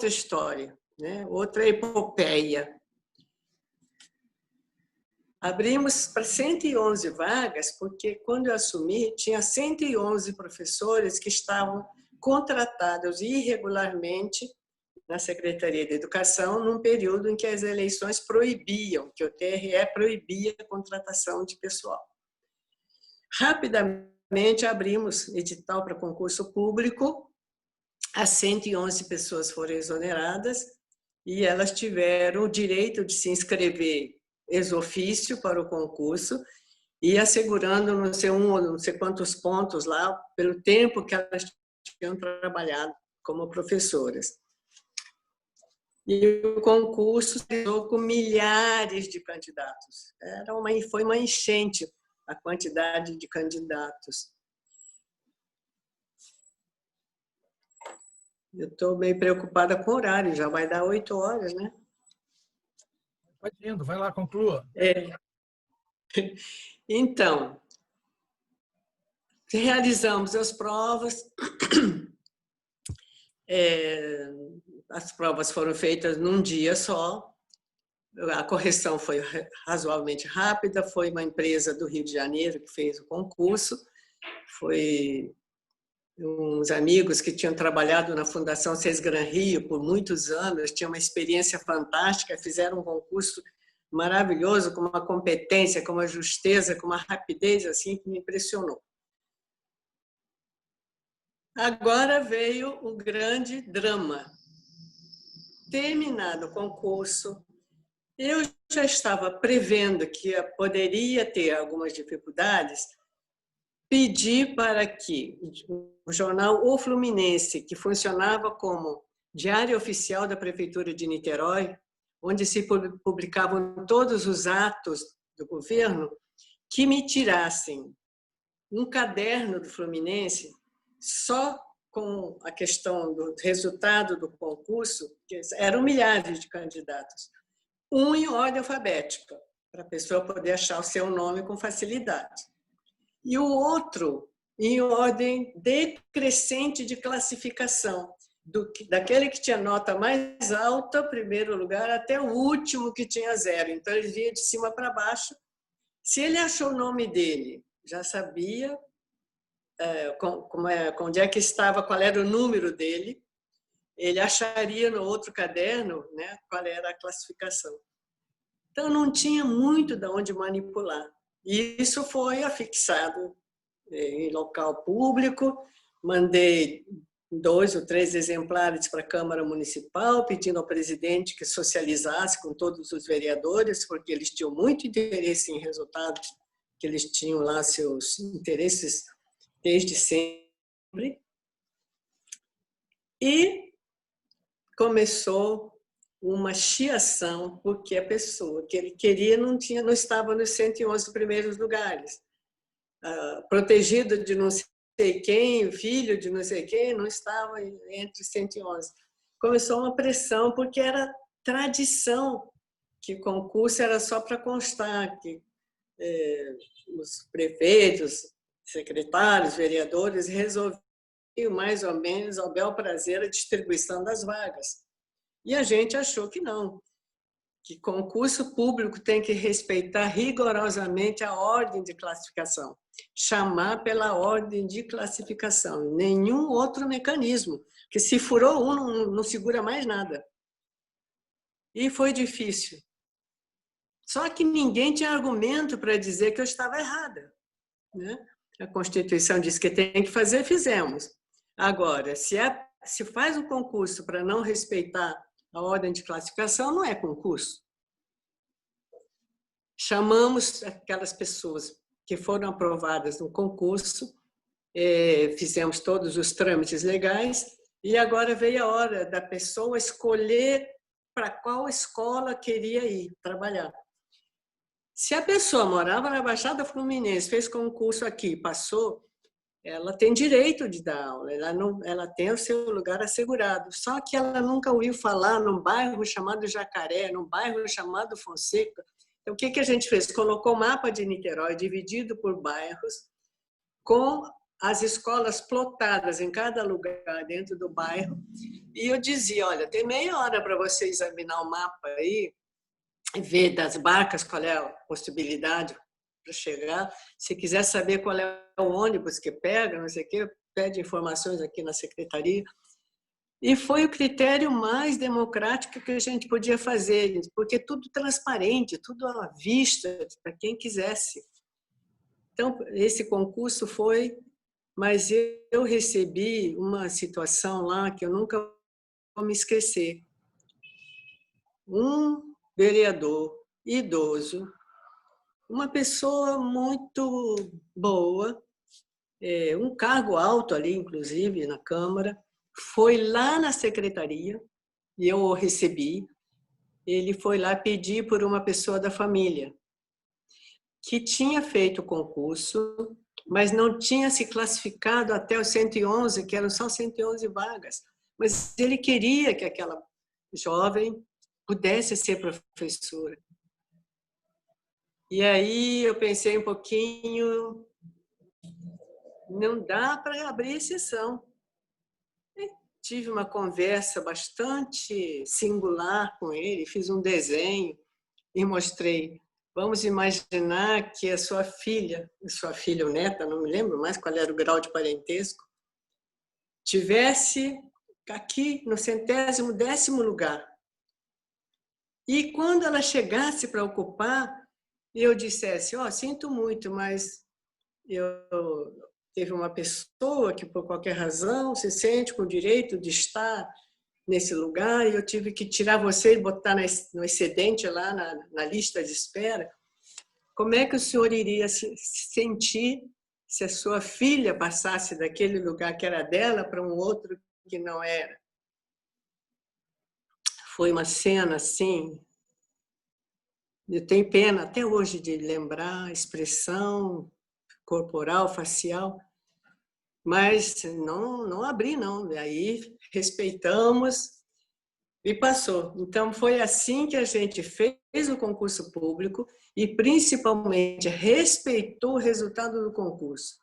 história, né? Outra epopeia. Abrimos para 111 vagas, porque quando eu assumi, tinha 111 professores que estavam contratados irregularmente na Secretaria de Educação, num período em que as eleições proibiam, que o TRE proibia a contratação de pessoal. Rapidamente abrimos edital para concurso público, as 111 pessoas foram exoneradas e elas tiveram o direito de se inscrever ex ofício para o concurso e assegurando não sei quantos pontos lá pelo tempo que elas tinham trabalhado como professoras. E o concurso ficou com milhares de candidatos. Foi uma enchente a quantidade de candidatos. Eu estou meio preocupada com o horário, já vai dar 8 horas, né? Vai indo, vai lá, conclua. Então, realizamos as provas. As provas foram feitas num dia só. A correção foi razoavelmente rápida. Foi uma empresa do Rio de Janeiro que fez o concurso. Foi uns amigos que tinham trabalhado na Fundação Sesgran Rio por muitos anos, tinham uma experiência fantástica, fizeram um concurso maravilhoso, com uma competência, com uma justeza, com uma rapidez assim que me impressionou. Agora veio o grande drama. Terminado o concurso, eu já estava prevendo que poderia ter algumas dificuldades, pedi para que o jornal O Fluminense, que funcionava como diário oficial da Prefeitura de Niterói, onde se publicavam todos os atos do governo, que me tirassem um caderno do Fluminense só com a questão do resultado do concurso, que eram milhares de candidatos, um em ordem alfabética, para a pessoa poder achar o seu nome com facilidade. E o outro em ordem decrescente de classificação, daquele que tinha nota mais alta, primeiro lugar, até o último que tinha 0. Então, ele vinha de cima para baixo Se ele achou o nome dele, já sabia onde é que estava, qual era o número dele, ele acharia no outro caderno, né, qual era a classificação. Então, não tinha muito de onde manipular. E isso foi afixado em local público, mandei 2 ou 3 exemplares para a Câmara Municipal, pedindo ao presidente que socializasse com todos os vereadores, porque eles tinham muito interesse em resultados, que eles tinham lá seus interesses desde sempre. E começou uma chiação, porque a pessoa que ele queria não estava nos 111 primeiros lugares. Protegido de não sei quem, filho de não sei quem, não estava entre os 111. Começou uma pressão, porque era tradição que o concurso era só para constar, que os prefeitos, secretários, vereadores resolviam mais ou menos ao bel prazer a distribuição das vagas. E a gente achou que não, que concurso público tem que respeitar rigorosamente a ordem de classificação, chamar pela ordem de classificação, nenhum outro mecanismo, que se furou um, não segura mais nada. E foi difícil. Só que ninguém tinha argumento para dizer que eu estava errada, né? A Constituição diz que tem que fazer, fizemos. Agora, se faz um concurso para não respeitar a ordem de classificação, não é concurso. Chamamos aquelas pessoas que foram aprovadas no concurso, fizemos todos os trâmites legais, e agora veio a hora da pessoa escolher para qual escola queria ir trabalhar. Se a pessoa morava na Baixada Fluminense, fez concurso aqui, passou, ela tem direito de dar aula, ela tem o seu lugar assegurado. Só que ela nunca ouviu falar num bairro chamado Jacaré, num bairro chamado Fonseca. Então, o que a gente fez? Colocou o mapa de Niterói dividido por bairros, com as escolas plotadas em cada lugar dentro do bairro. E eu dizia, olha, tem meia hora para você examinar o mapa aí, ver das barcas qual é a possibilidade para chegar. Se quiser saber qual é o ônibus que pega, não sei o quê, pede informações aqui na secretaria. E foi o critério mais democrático que a gente podia fazer, porque tudo transparente, tudo à vista, para quem quisesse. Então, esse concurso foi, mas eu recebi uma situação lá que eu nunca vou me esquecer. Um vereador idoso, uma pessoa muito boa, um cargo alto ali, inclusive, na Câmara, foi lá na secretaria, e eu o recebi, ele foi lá pedir por uma pessoa da família, que tinha feito o concurso, mas não tinha se classificado até os 111, que eram só 111 vagas. Mas ele queria que aquela jovem pudesse ser professora. E aí eu pensei um pouquinho, não dá para abrir exceção. Tive uma conversa bastante singular com ele, fiz um desenho e mostrei. Vamos imaginar que a sua filha ou neta, não me lembro mais qual era o grau de parentesco, tivesse aqui no 110º lugar. E quando ela chegasse para ocupar, eu dissesse, sinto muito, mas teve uma pessoa que, por qualquer razão, se sente com o direito de estar nesse lugar e eu tive que tirar você e botar no excedente lá na lista de espera. Como é que o senhor iria se sentir se a sua filha passasse daquele lugar que era dela para um outro que não era? Foi uma cena assim, eu tenho pena até hoje de lembrar a expressão corporal, facial, mas não abri, não. Aí respeitamos e passou. Então, foi assim que a gente fez o concurso público e, principalmente, respeitou o resultado do concurso.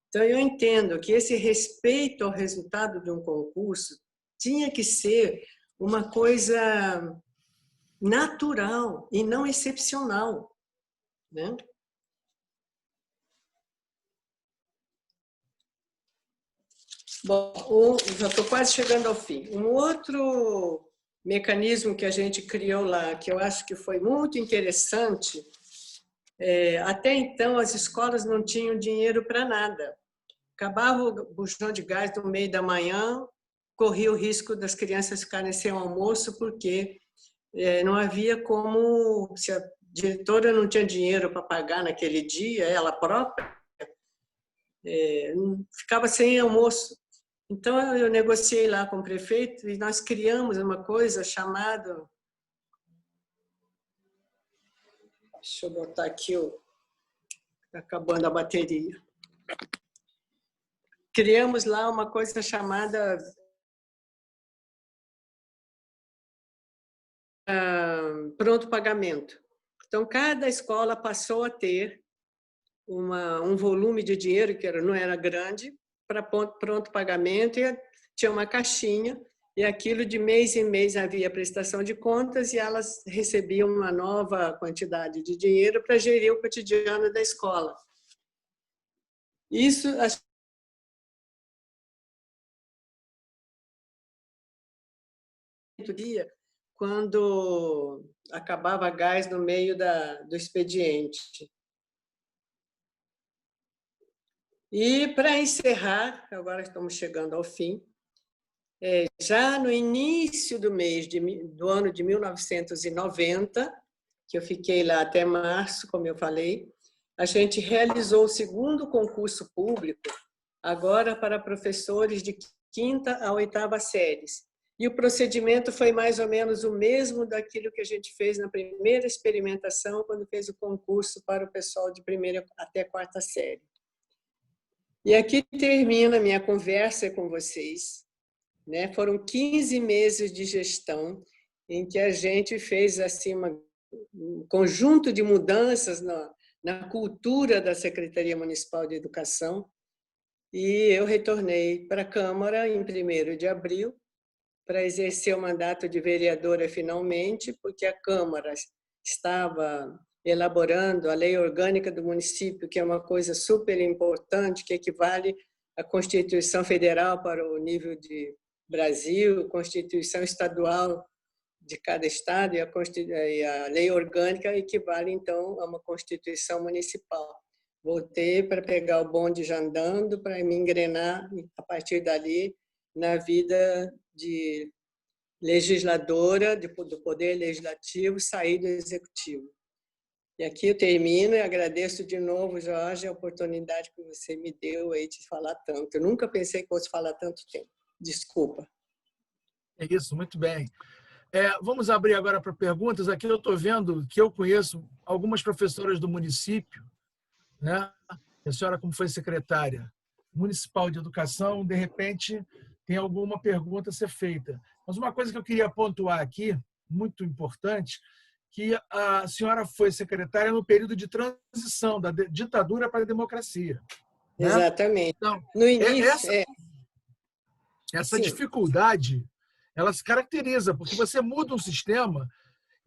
Então, eu entendo que esse respeito ao resultado de um concurso tinha que ser uma coisa natural e não excepcional, né? Bom, já estou quase chegando ao fim. Um outro mecanismo que a gente criou lá, que eu acho que foi muito interessante, até então as escolas não tinham dinheiro para nada. Acabava o bujão de gás no meio da manhã, corria o risco das crianças ficarem sem almoço, porque não havia como, se a diretora não tinha dinheiro para pagar naquele dia, ela própria, ficava sem almoço. Então, eu negociei lá com o prefeito e nós criamos uma coisa chamada... Deixa eu botar aqui, está acabando a bateria. Criamos lá uma coisa chamada pronto pagamento. Então, cada escola passou a ter um volume de dinheiro que não era grande para pronto pagamento, e tinha uma caixinha, e aquilo de mês em mês havia prestação de contas e elas recebiam uma nova quantidade de dinheiro para gerir o cotidiano da escola. Isso dia quando acabava gás no meio do expediente. E, para encerrar, agora estamos chegando ao fim, já no início do ano de 1990, que eu fiquei lá até março, como eu falei, a gente realizou o segundo concurso público, agora para professores de 5ª a 8ª séries. E o procedimento foi mais ou menos o mesmo daquilo que a gente fez na primeira experimentação, quando fez o concurso para o pessoal de 1ª até 4ª série. E aqui termina a minha conversa com vocês. Foram 15 meses de gestão em que a gente fez assim, um conjunto de mudanças na cultura da Secretaria Municipal de Educação, e eu retornei para a Câmara em 1º de abril para exercer o mandato de vereadora finalmente, porque a Câmara estava elaborando a lei orgânica do município, que é uma coisa super importante, que equivale à Constituição Federal para o nível de Brasil, Constituição Estadual de cada estado, e a lei orgânica equivale, então, a uma Constituição Municipal. Voltei para pegar o bonde já andando, para me engrenar, a partir dali, na vida de legisladora, do Poder Legislativo, sair do Executivo. E aqui eu termino e agradeço de novo, Jorge, a oportunidade que você me deu aí de falar tanto. Eu nunca pensei que fosse falar tanto tempo. Desculpa. É isso, muito bem. Vamos abrir agora para perguntas. Aqui eu estou vendo que eu conheço algumas professoras do município, né? A senhora, como foi secretária municipal de educação, de repente tem alguma pergunta a ser feita. Mas uma coisa que eu queria pontuar aqui, muito importante, que a senhora foi secretária no período de transição da ditadura para a democracia. Né? Exatamente. Então, no início, essa dificuldade, ela se caracteriza, porque você muda um sistema,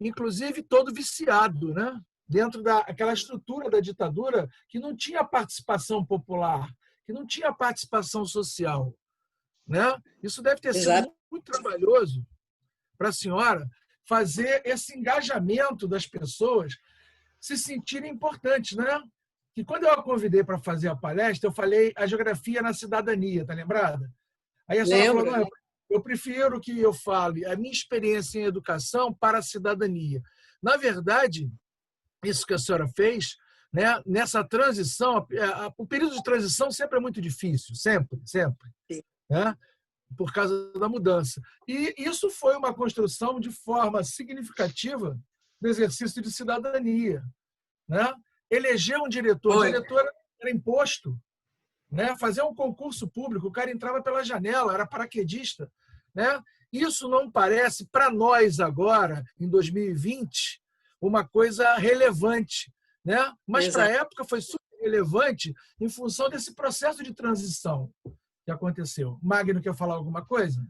inclusive todo viciado, né? Dentro daquela estrutura da ditadura que não tinha participação popular, que não tinha participação social. Né? Isso deve ter sido muito trabalhoso para a senhora fazer esse engajamento das pessoas se sentirem importantes. Né? E quando eu a convidei para fazer a palestra, eu falei a geografia na cidadania, tá lembrada? Aí a senhora falou, não, eu prefiro que eu fale a minha experiência em educação para a cidadania. Na verdade, isso que a senhora fez, né, nessa transição, o período de transição sempre é muito difícil, sempre. Né? Por causa da mudança. E isso foi uma construção de forma significativa do exercício de cidadania. Né? Eleger um diretor, o diretor era imposto. Né? Fazer um concurso público, o cara entrava pela janela, era paraquedista. Né? Isso não parece, para nós agora, em 2020, uma coisa relevante. Né? Mas para a época foi super relevante em função desse processo de transição que aconteceu. Magno, quer falar alguma coisa?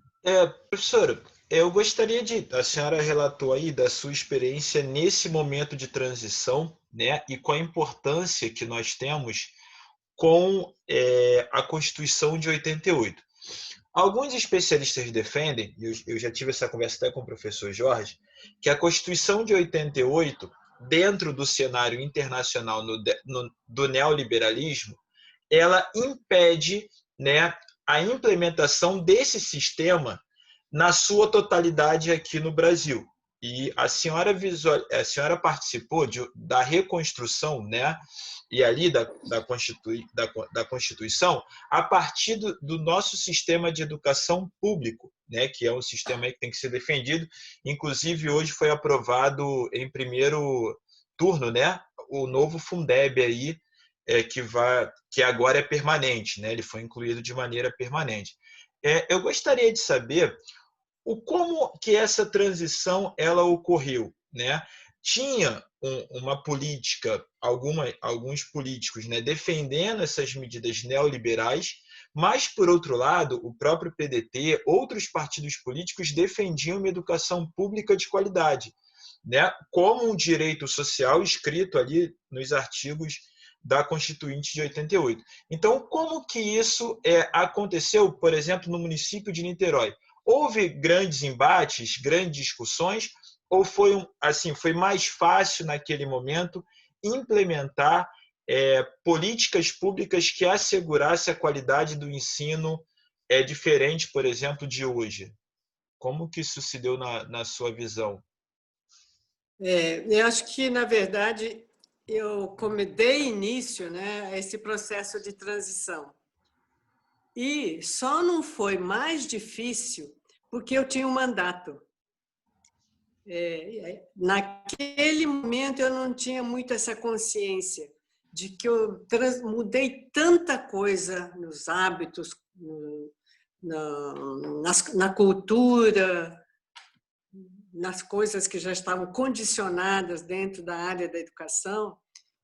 Professora, eu gostaria a senhora relatou aí da sua experiência nesse momento de transição, né, e com a importância que nós temos com a Constituição de 88. Alguns especialistas defendem, e eu já tive essa conversa até com o professor Jorge, que a Constituição de 88, dentro do cenário internacional do neoliberalismo, ela impede, né, a implementação desse sistema na sua totalidade aqui no Brasil. E a senhora participou da reconstrução, né, e ali da Constituição, a partir do nosso sistema de educação público, né, que é um sistema aí que tem que ser defendido. Inclusive, hoje foi aprovado em primeiro turno, né, o novo Fundeb aí, que agora é permanente, né, ele foi incluído de maneira permanente. Eu gostaria de saber como que essa transição ela ocorreu, né? Tinha uma política, alguns políticos, né, defendendo essas medidas neoliberais, mas, por outro lado, o próprio PDT, outros partidos políticos defendiam uma educação pública de qualidade, né, como um direito social escrito ali nos artigos da Constituinte de 88. Então, como que isso aconteceu, por exemplo, no município de Niterói? Houve grandes embates, grandes discussões, ou foi mais fácil naquele momento implementar políticas públicas que assegurassem a qualidade do ensino diferente, por exemplo, de hoje? Como que isso se deu na sua visão? Eu acho que, na verdade, eu dei início, né, a esse processo de transição. E só não foi mais difícil porque eu tinha um mandato. Naquele momento eu não tinha muito essa consciência de que eu mudei tanta coisa nos hábitos, na cultura, nas coisas que já estavam condicionadas dentro da área da educação,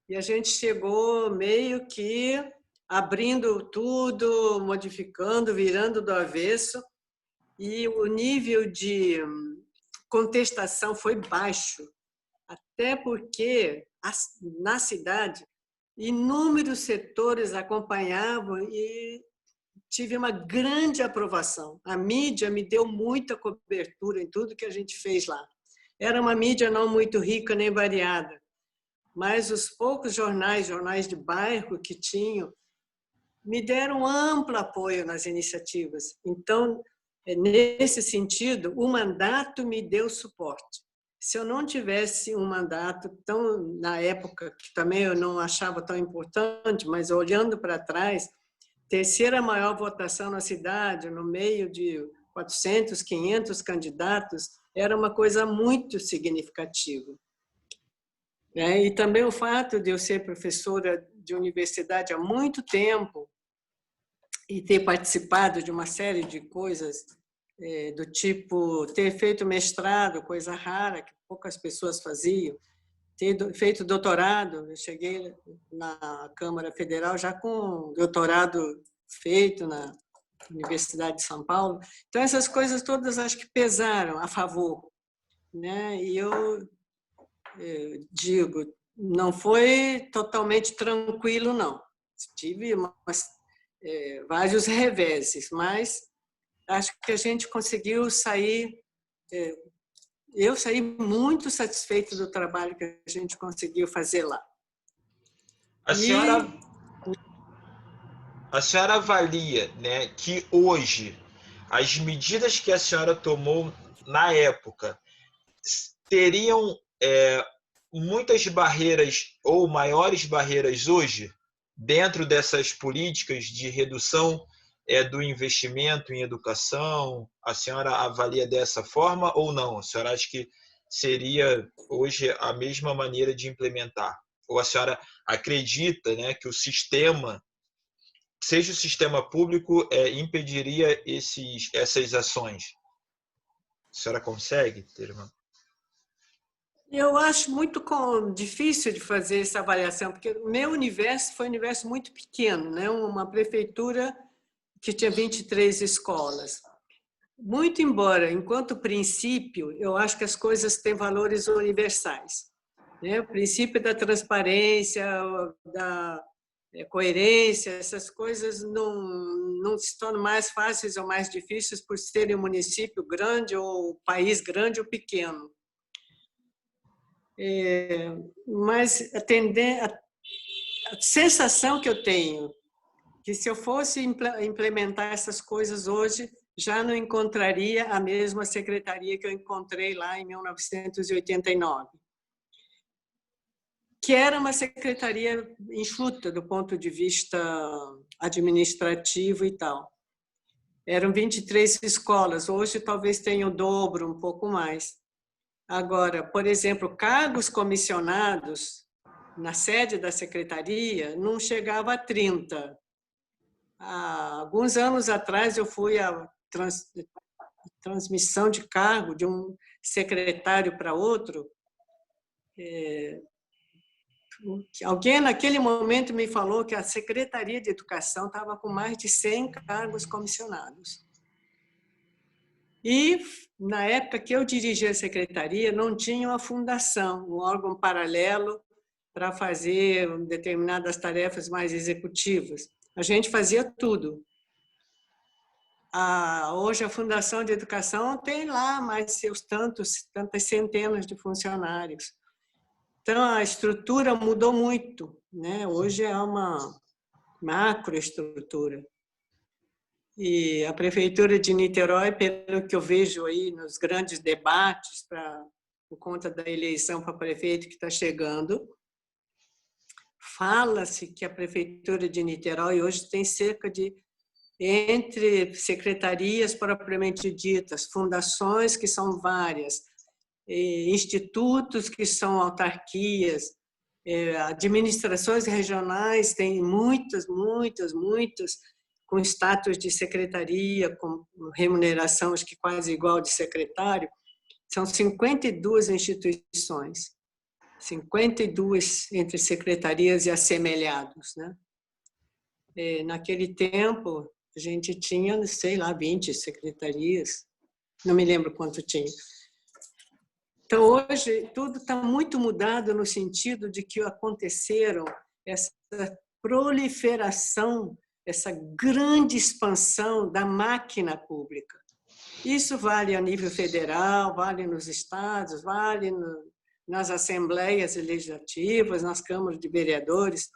e a gente chegou meio que abrindo tudo, modificando, virando do avesso, e o nível de contestação foi baixo, até porque na cidade inúmeros setores acompanhavam e tive uma grande aprovação. A mídia me deu muita cobertura em tudo que a gente fez lá. Era uma mídia não muito rica nem variada, mas os poucos jornais de bairro que tinham, me deram amplo apoio nas iniciativas. Então, nesse sentido, o mandato me deu suporte. Se eu não tivesse um mandato na época, que também eu não achava tão importante, mas olhando para trás, terceira maior votação na cidade, no meio de 400, 500 candidatos, era uma coisa muito significativa. E também o fato de eu ser professora de universidade há muito tempo e ter participado de uma série de coisas do tipo ter feito mestrado, coisa rara que poucas pessoas faziam, ter feito doutorado. Eu cheguei na Câmara Federal já com doutorado feito na Universidade de São Paulo. Então, essas coisas todas acho que pesaram a favor, né? E eu digo, não foi totalmente tranquilo, não. Tive vários reveses, mas acho que a gente conseguiu sair. Eu saí muito satisfeita do trabalho que a gente conseguiu fazer lá. A senhora avalia, né, que hoje as medidas que a senhora tomou na época teriam muitas barreiras ou maiores barreiras hoje dentro dessas políticas de redução do investimento em educação? A senhora avalia dessa forma ou não? A senhora acha que seria hoje a mesma maneira de implementar? Ou a senhora acredita, né, que o sistema, seja o sistema público, impediria essas ações? A senhora consegue ter uma... Eu acho muito difícil de fazer essa avaliação, porque o meu universo foi um universo muito pequeno, né? Uma prefeitura que tinha 23 escolas. Muito embora, enquanto princípio, eu acho que as coisas têm valores universais, né? O princípio da transparência, coerência, essas coisas não se tornam mais fáceis ou mais difíceis por serem um município grande ou país grande ou pequeno. Mas a sensação que eu tenho que se eu fosse implementar essas coisas hoje, já não encontraria a mesma secretaria que eu encontrei lá em 1989, que era uma secretaria enxuta do ponto de vista administrativo e tal. Eram 23 escolas, hoje talvez tenha o dobro, um pouco mais. Agora, por exemplo, cargos comissionados na sede da secretaria não chegava a 30. Há alguns anos atrás eu fui à transmissão de cargo de um secretário para outro. Alguém naquele momento me falou que a Secretaria de Educação estava com mais de 100 cargos comissionados. E, na época que eu dirigia a secretaria, não tinha uma fundação, um órgão paralelo para fazer determinadas tarefas mais executivas. A gente fazia tudo. Hoje, a Fundação de Educação tem lá mais seus tantas centenas de funcionários. Então, a estrutura mudou muito, né? Hoje é uma macroestrutura. E a Prefeitura de Niterói, pelo que eu vejo aí nos grandes debates por conta da eleição para prefeito que está chegando, fala-se que a Prefeitura de Niterói hoje tem cerca de, entre secretarias propriamente ditas, fundações que são várias, institutos que são autarquias, administrações regionais, tem muitas, com status de secretaria, com remuneração acho que quase igual de secretário. São 52 instituições, 52 entre secretarias e assemelhados, né? Naquele tempo, a gente tinha, sei lá, 20 secretarias, não me lembro quanto tinha. Então, hoje, tudo está muito mudado no sentido de que aconteceram essa proliferação, essa grande expansão da máquina pública. Isso vale a nível federal, vale nos estados, vale nas assembleias legislativas, nas câmaras de vereadores.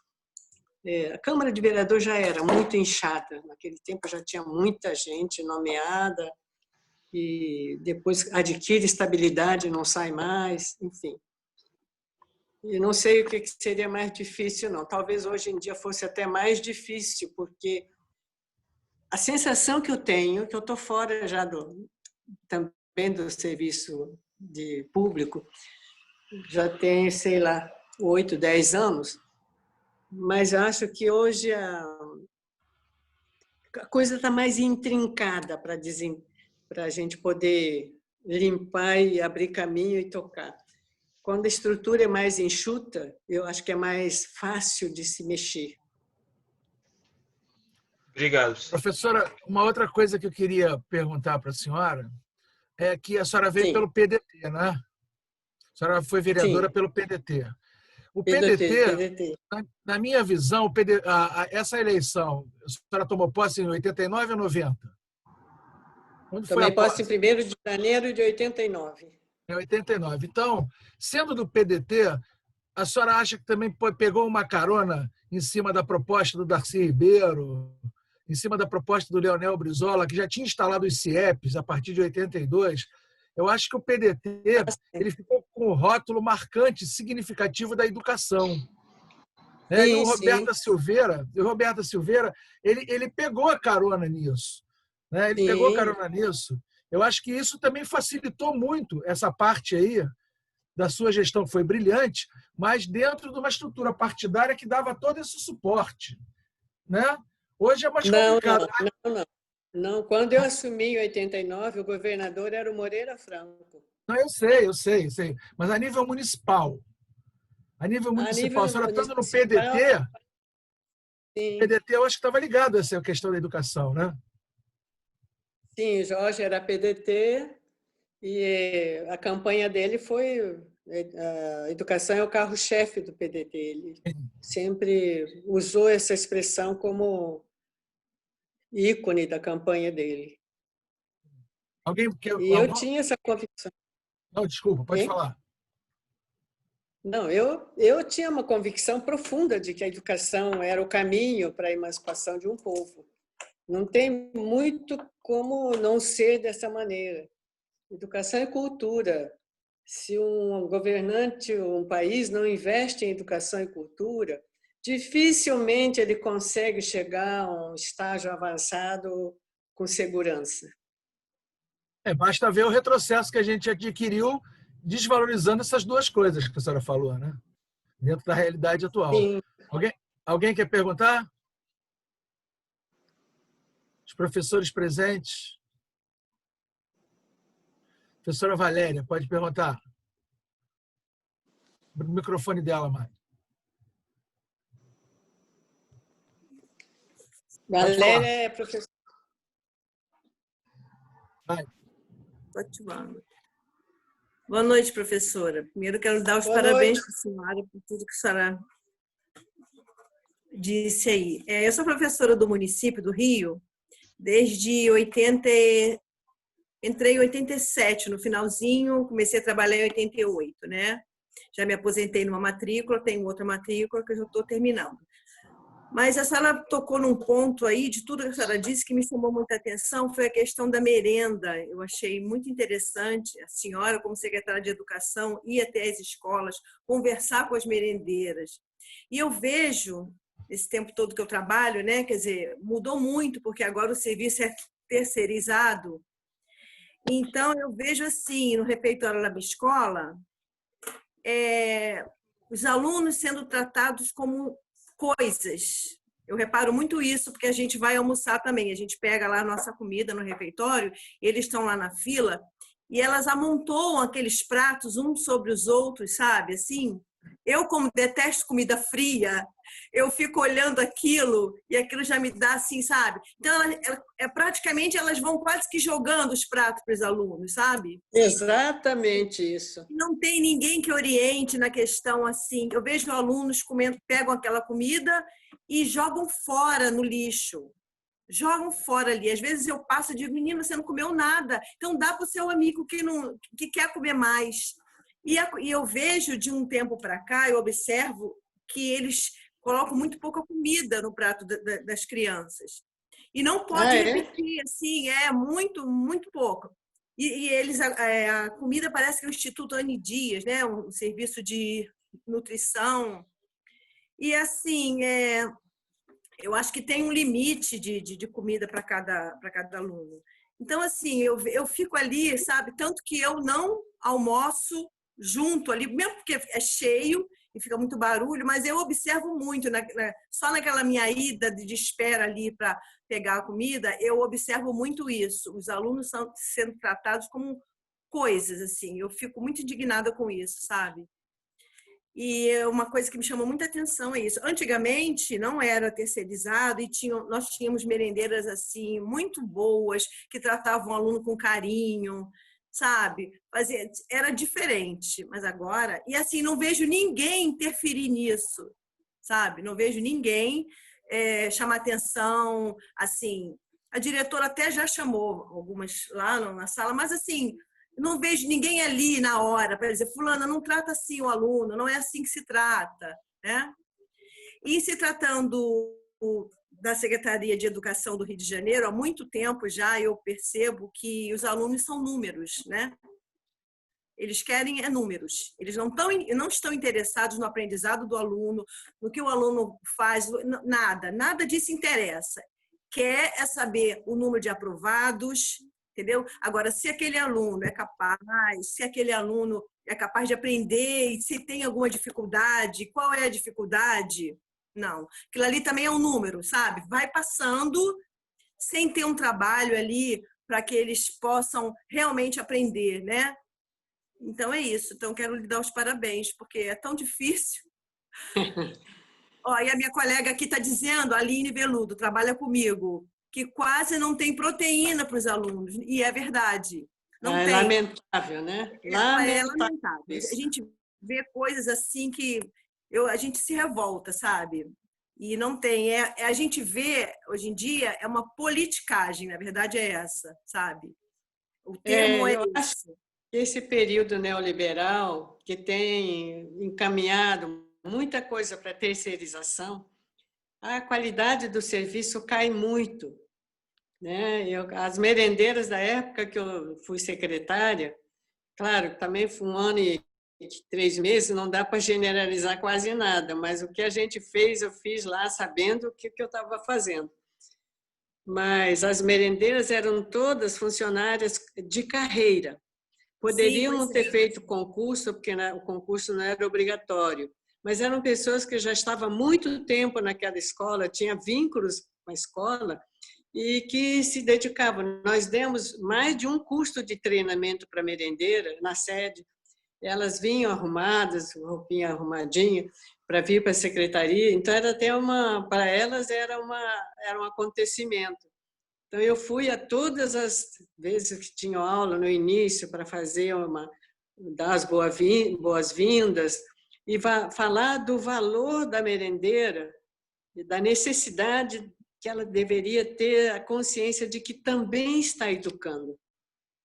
A Câmara de Vereadores já era muito inchada, naquele tempo já tinha muita gente nomeada, e depois adquire estabilidade, não sai mais, enfim. E não sei o que seria mais difícil, não. Talvez hoje em dia fosse até mais difícil, porque a sensação que eu tenho, que eu estou fora já também do serviço de público, já tem, sei lá, 8, 10 anos, mas acho que hoje a coisa está mais intrincada para a gente poder limpar e abrir caminho e tocar. Quando a estrutura é mais enxuta, eu acho que é mais fácil de se mexer. Obrigado. Professora, uma outra coisa que eu queria perguntar para a senhora é que a senhora veio pelo PDT, né? A senhora foi vereadora pelo PDT. O PDT, na minha visão, essa eleição, a senhora tomou posse em 89 ou 90? Tomei posse em 1º de janeiro de 89. Em 89. Então, sendo do PDT, a senhora acha que também pegou uma carona em cima da proposta do Darcy Ribeiro, em cima da proposta do Leonel Brizola, que já tinha instalado os CIEPs a partir de 82? Eu acho que o PDT ele ficou com o rótulo marcante, significativo da educação. E o Roberto Silveira, ele pegou a carona nisso. Ele pegou carona nisso. Eu acho que isso também facilitou muito essa parte aí da sua gestão, que foi brilhante, mas dentro de uma estrutura partidária que dava todo esse suporte. Né? Hoje é mais complicado. Não. Quando eu assumi em 89, o governador era o Moreira Franco. Não, eu sei. Mas a nível municipal. A nível municipal, a senhora estando no PDT, sim. O PDT eu acho que estava ligado a essa questão da educação, né? Sim, o Jorge era PDT e a campanha dele foi A educação é o carro-chefe do PDT. Ele sempre usou essa expressão como ícone da campanha dele. E eu tinha essa convicção. Não, desculpa, pode falar. Não, eu tinha uma convicção profunda de que a educação era o caminho para a emancipação de um povo. Não tem muito como não ser dessa maneira. Educação é cultura. Se um governante, um país não investe em educação e cultura, dificilmente ele consegue chegar a um estágio avançado com segurança. Basta ver o retrocesso que a gente adquiriu desvalorizando essas duas coisas que a senhora falou, né? Dentro da realidade atual. Sim. Alguém quer perguntar? Os professores presentes? Professora Valéria, pode perguntar. O microfone dela, Mari. Valéria é professora. Vai. Ótimo. Boa noite, professora. Primeiro, quero dar os Boa parabéns noite. para a senhora por tudo que a senhora disse aí. Eu sou professora do município do Rio desde 80. Entrei em 87, no finalzinho, comecei a trabalhar em 88, né? Já me aposentei numa matrícula, tenho outra matrícula que eu já estou terminando. Mas a senhora tocou num ponto aí, de tudo que a senhora disse, que me chamou muita atenção, foi a questão da merenda. Eu achei muito interessante a senhora, como secretária de Educação, ir até as escolas, conversar com as merendeiras. E eu vejo, esse tempo todo que eu trabalho, né, quer dizer, mudou muito, porque agora o serviço é terceirizado. Então, eu vejo assim, no refeitório da minha escola, os alunos sendo tratados como coisas. Eu reparo muito isso, porque a gente vai almoçar também. A gente pega lá a nossa comida no refeitório, eles estão lá na fila, e elas amontoam aqueles pratos uns sobre os outros, sabe? Assim, eu, como detesto comida fria, eu fico olhando aquilo e aquilo já me dá assim, sabe? Então, praticamente elas vão quase que jogando os pratos para os alunos, sabe? Exatamente isso. Não tem ninguém que oriente na questão assim. Eu vejo alunos comendo, pegam aquela comida e jogam fora no lixo. Jogam fora ali. Às vezes eu passo e digo, menino, você não comeu nada. Então dá para o seu amigo que quer comer mais. E eu vejo de um tempo para cá, eu observo que eles colocam muito pouca comida no prato das crianças. E não pode repetir, assim, muito, muito pouco. E eles, a comida parece que é o Instituto Anne Dias, né? Um serviço de nutrição. E, assim, eu acho que tem um limite de comida para cada aluno. Então, assim, eu fico ali, sabe? Tanto que eu não almoço junto ali, mesmo porque é cheio e fica muito barulho, mas eu observo muito, só naquela minha ida de espera ali para pegar a comida, eu observo muito isso. Os alunos são sendo tratados como coisas, assim. Eu fico muito indignada com isso, sabe? E uma coisa que me chamou muita atenção é isso. Antigamente não era terceirizado e nós tínhamos merendeiras assim muito boas que tratavam o aluno com carinho, sabe? Era diferente, mas agora... E assim, não vejo ninguém interferir nisso, sabe? Não vejo ninguém chamar atenção, assim... A diretora até já chamou algumas lá na sala, mas assim, não vejo ninguém ali na hora para dizer, fulana, não trata assim o aluno, não é assim que se trata, né? E se tratando da Secretaria de Educação do Rio de Janeiro, há muito tempo já eu percebo que os alunos são números, né? Eles querem números. Eles não estão interessados no aprendizado do aluno, no que o aluno faz, nada disso interessa. Quer saber o número de aprovados, entendeu? Agora, se aquele aluno é capaz, se aquele aluno é capaz de aprender, e se tem alguma dificuldade, qual é a dificuldade? Não. Aquilo ali também é um número, sabe? Vai passando sem ter um trabalho ali para que eles possam realmente aprender, né? Então, é isso. Então, quero lhe dar os parabéns, porque é tão difícil. E a minha colega aqui está dizendo, a Aline Veludo, trabalha comigo, que quase não tem proteína para os alunos. E é verdade. Não É tem. lamentável, né? É Lamentável. lamentável. A gente vê coisas assim que a gente se revolta, sabe? E não tem. A gente vê, hoje em dia, é uma politicagem, na verdade é essa, sabe? O termo é Eu acho esse. que esse período neoliberal, que tem encaminhado muita coisa para terceirização, a qualidade do serviço cai muito, né? As merendeiras da época que eu fui secretária, claro, também foi 1 ano e 3 meses, não dá para generalizar quase nada, mas o que a gente fez, eu fiz lá sabendo o que eu estava fazendo. Mas as merendeiras eram todas funcionárias de carreira. Poderiam não ter feito concurso, porque o concurso não era obrigatório, mas eram pessoas que já estavam há muito tempo naquela escola, tinham vínculos com a escola e que se dedicavam. Nós demos mais de um curso de treinamento para merendeira na sede. Elas vinham arrumadas, roupinha arrumadinha, para vir para a secretaria. Então, era até para elas era um acontecimento. Então, eu fui a todas as vezes que tinham aula no início para fazer dar as boas-vindas e falar do valor da merendeira e da necessidade que ela deveria ter a consciência de que também está educando.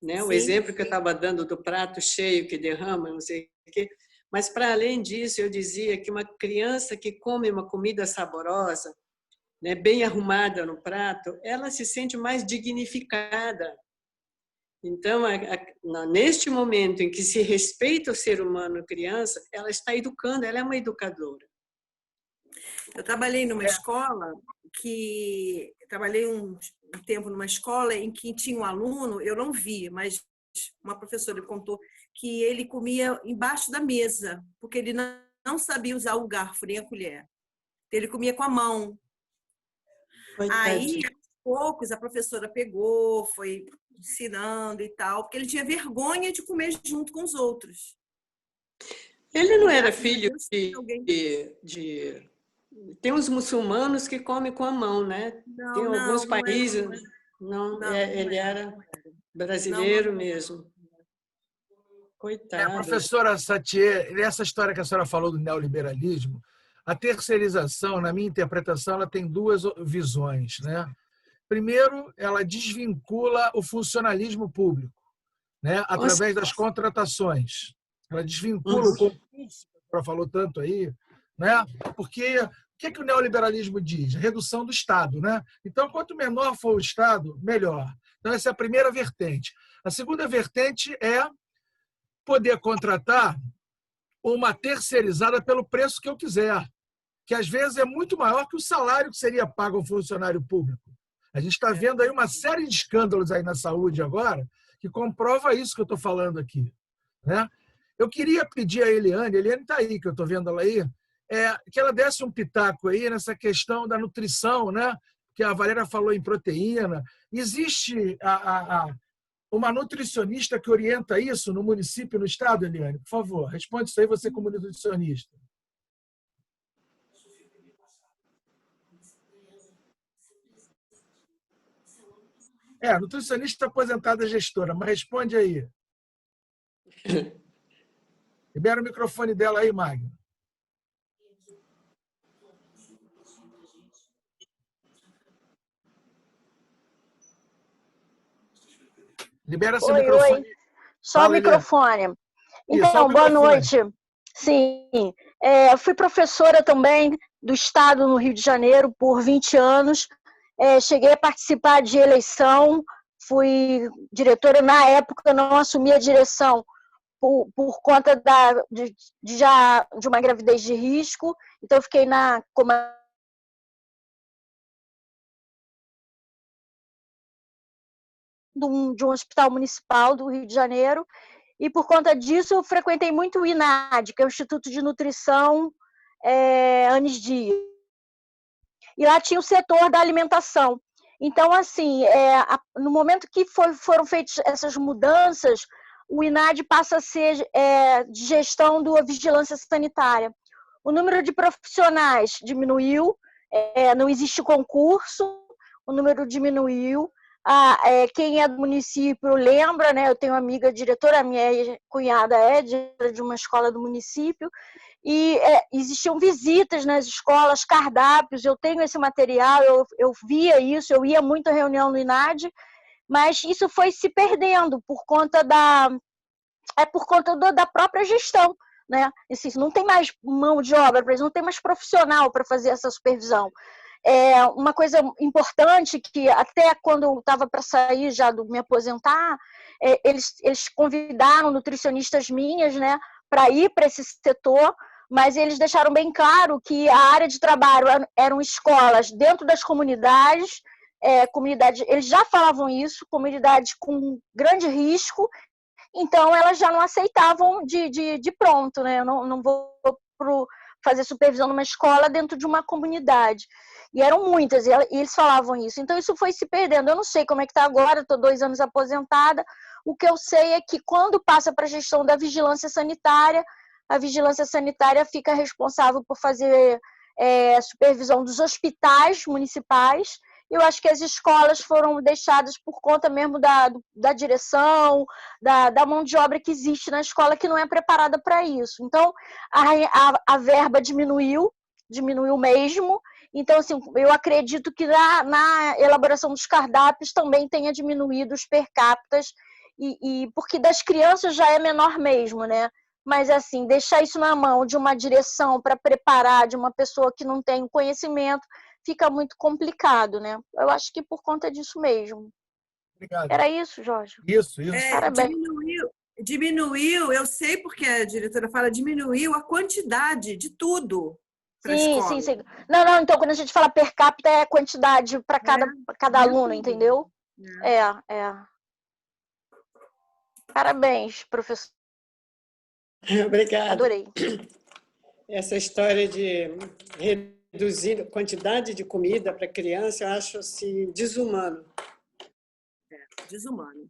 Né? O exemplo que eu estava dando do prato cheio que derrama, não sei o quê. Mas, para além disso, eu dizia que uma criança que come uma comida saborosa, né, bem arrumada no prato, ela se sente mais dignificada. Então, neste momento em que se respeita o ser humano, criança, ela está educando, ela é uma educadora. Eu trabalhei numa escola trabalhei um tempo numa escola em que tinha um aluno, eu não vi, mas uma professora contou que ele comia embaixo da mesa, porque ele não sabia usar o garfo nem a colher. Ele comia com a mão. Aí, aos poucos, a professora pegou, foi ensinando e tal, porque ele tinha vergonha de comer junto com os outros. Ele não era filho de... Tem uns muçulmanos que comem com a mão, né? Tem alguns países... Ele era brasileiro mesmo. Coitado. Professora Satie, nessa história que a senhora falou do neoliberalismo, a terceirização, na minha interpretação, ela tem duas visões, né? Primeiro, ela desvincula o funcionalismo público, né? Através das contratações. Ela desvincula o concurso, que a senhora falou tanto aí, né? Porque o que o neoliberalismo diz? Redução do Estado, né? Então, quanto menor for o Estado, melhor. Então, essa é a primeira vertente. A segunda vertente é poder contratar uma terceirizada pelo preço que eu quiser, que às vezes é muito maior que o salário que seria pago ao funcionário público. A gente está vendo aí uma série de escândalos aí na saúde agora que comprova isso que eu estou falando aqui, né? Eu queria pedir a Eliane está aí, que eu estou vendo ela aí, que ela desse um pitaco aí nessa questão da nutrição, né? Que a Valéria falou em proteína. Existe uma nutricionista que orienta isso no município e no estado, Eliane? Por favor, responde isso aí, você como nutricionista. Nutricionista aposentada gestora, mas responde aí. Libera o microfone dela aí, Magno. Libera seu microfone. Oi. Só o microfone. Então, boa noite. Sim, fui professora também do Estado no Rio de Janeiro por 20 anos. Cheguei a participar de eleição, fui diretora. Na época, não assumi a direção por conta de uma gravidez de risco. Então, eu fiquei de um hospital municipal do Rio de Janeiro, e por conta disso eu frequentei muito o INAD, que é o Instituto de Nutrição Anis Dias. E lá tinha o setor da alimentação. Então, assim, no momento que foram feitas essas mudanças, o INAD passa a ser de gestão da vigilância sanitária. O número de profissionais diminuiu, não existe concurso, o número diminuiu. Quem é do município lembra, né? Eu tenho uma amiga diretora, a minha cunhada é diretora de uma escola do município, e existiam visitas nas escolas, cardápios, eu tenho esse material, eu via isso, eu ia muito à reunião no INAD, mas isso foi se perdendo por conta da própria gestão, né? Assim, não tem mais mão de obra, não tem mais profissional para fazer essa supervisão. Uma coisa importante que até quando eu estava para sair já do me aposentar, eles convidaram nutricionistas minhas, né, para ir para esse setor, mas eles deixaram bem claro que a área de trabalho eram escolas dentro das comunidades, eles já falavam isso, comunidades com grande risco, então elas já não aceitavam de pronto, né? Eu não vou fazer supervisão numa escola dentro de uma comunidade. E eram muitas, e eles falavam isso. Então isso foi se perdendo. Eu não sei como é que está agora, estou 2 anos aposentada. O que eu sei é que quando passa para a gestão da vigilância sanitária, a vigilância sanitária fica responsável por fazer supervisão dos hospitais municipais. Eu acho que as escolas foram deixadas por conta mesmo da direção, da mão de obra que existe na escola, que não é preparada para isso. Então, a verba diminuiu mesmo. Então, assim, eu acredito que na elaboração dos cardápios também tenha diminuído os per capita, porque das crianças já é menor mesmo, né? Mas, assim, deixar isso na mão de uma direção para preparar, de uma pessoa que não tem conhecimento, fica muito complicado, né? Eu acho que por conta disso mesmo. Obrigado. Era isso, Jorge? Isso. Parabéns. Diminuiu, eu sei porque a diretora fala, diminuiu a quantidade de tudo para a escola. Sim. Não, então quando a gente fala per capita é quantidade para cada aluno, entendeu? Parabéns, professor. Obrigada. Adorei. Essa história de reduzir a quantidade de comida para criança, eu acho assim, desumano. Desumano.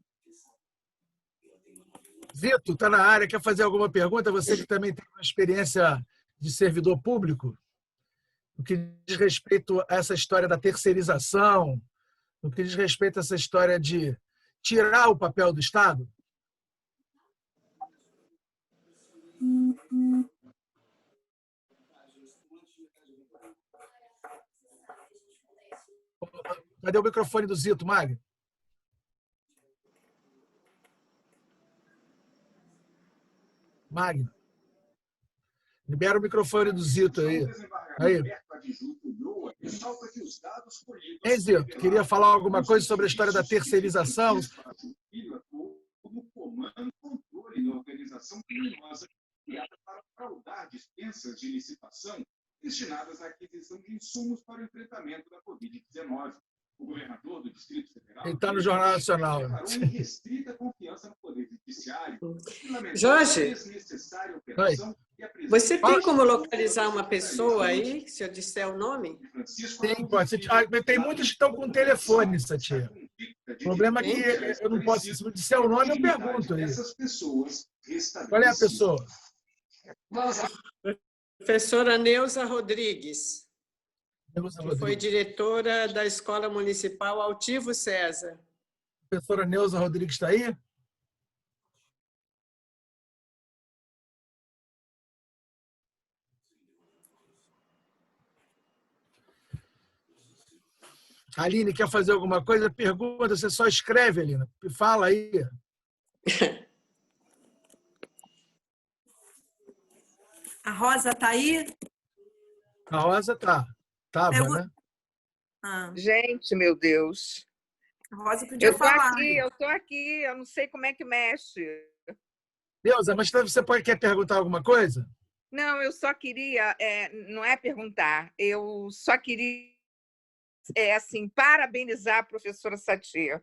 Zito, está na área, quer fazer alguma pergunta? Você que também tem uma experiência de servidor público, no que diz respeito a essa história da terceirização, no que diz respeito a essa história de tirar o papel do Estado? Cadê o microfone do Zito, Magno? Magno. Libera o microfone do Zito aí. Ei, Zito, queria falar alguma coisa sobre a história da terceirização? Como comando, controle da organização criminosa criada para fraudar dispensas de licitação destinadas à aquisição de insumos para o enfrentamento da Covid-19. O governador do Distrito Federal... Ele está no Jornal Nacional. Restrita confiança no Poder Judiciário. Jorge, você tem como localizar uma pessoa aí, se eu disser o nome? Tem, pode. Tem muitos que estão com telefone, Satia. O problema é que eu não posso... Se eu disser o nome, eu pergunto aí. Qual é a pessoa? Professora Neuza Rodrigues, que foi diretora da Escola Municipal Altivo César. Professora Neuza Rodrigues está aí? Aline, quer fazer alguma coisa? Pergunta, você só escreve, Aline. Fala aí. A Rosa está aí? A Rosa tá. Tava, né? Gente, meu Deus. A Rosa podia falar. Eu tô aqui, eu não sei como é que mexe. Neuza, mas você quer perguntar alguma coisa? Não, eu só queria, não é perguntar, eu só queria, assim, parabenizar a professora Satia.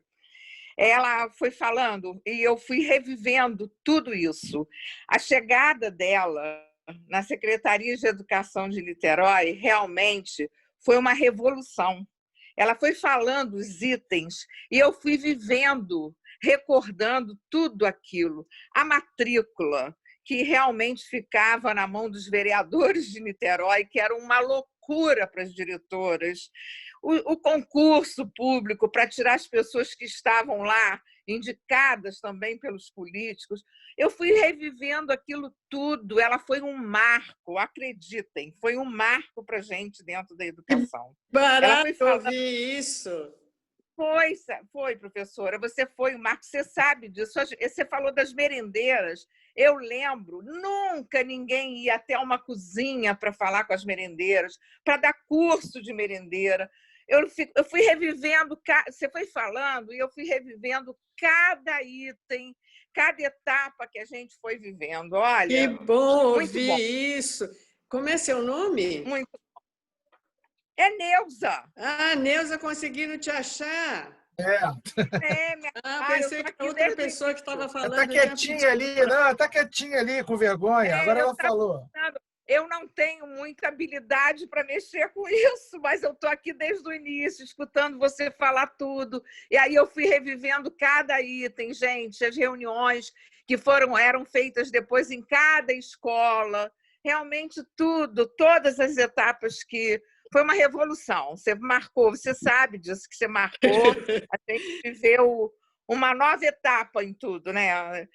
Ela foi falando e eu fui revivendo tudo isso. A chegada dela na Secretaria de Educação de Niterói realmente foi uma revolução. Ela foi falando os itens e eu fui vivendo, recordando tudo aquilo. A matrícula, que realmente ficava na mão dos vereadores de Niterói, que era uma loucura para as diretoras. o concurso público para tirar as pessoas que estavam lá, indicadas também pelos políticos. Eu fui revivendo aquilo tudo. Ela foi um marco, acreditem, foi um marco para a gente dentro da educação. Barato ouvir isso. Foi, professora, você foi um marco, você sabe disso. Você falou das merendeiras. Eu lembro, nunca ninguém ia até uma cozinha para falar com as merendeiras, para dar curso de merendeira. Eu fui revivendo, você foi falando, e eu fui revivendo cada item, cada etapa que a gente foi vivendo. Olha, que bom ouvir isso. Como é seu nome? Muito bom. É Neuza. Ah, Neuza, conseguiram te achar. Pensei que era outra pessoa que estava falando. Está quietinha ali, não, está quietinha ali, com vergonha. Agora ela falou. Eu não tenho muita habilidade para mexer com isso, mas eu estou aqui desde o início, escutando você falar tudo. E aí eu fui revivendo cada item, gente, as reuniões que eram feitas depois em cada escola. Realmente tudo, todas as etapas que... Foi uma revolução. Você marcou, você sabe disso, que você marcou. A gente viveu uma nova etapa em tudo, né?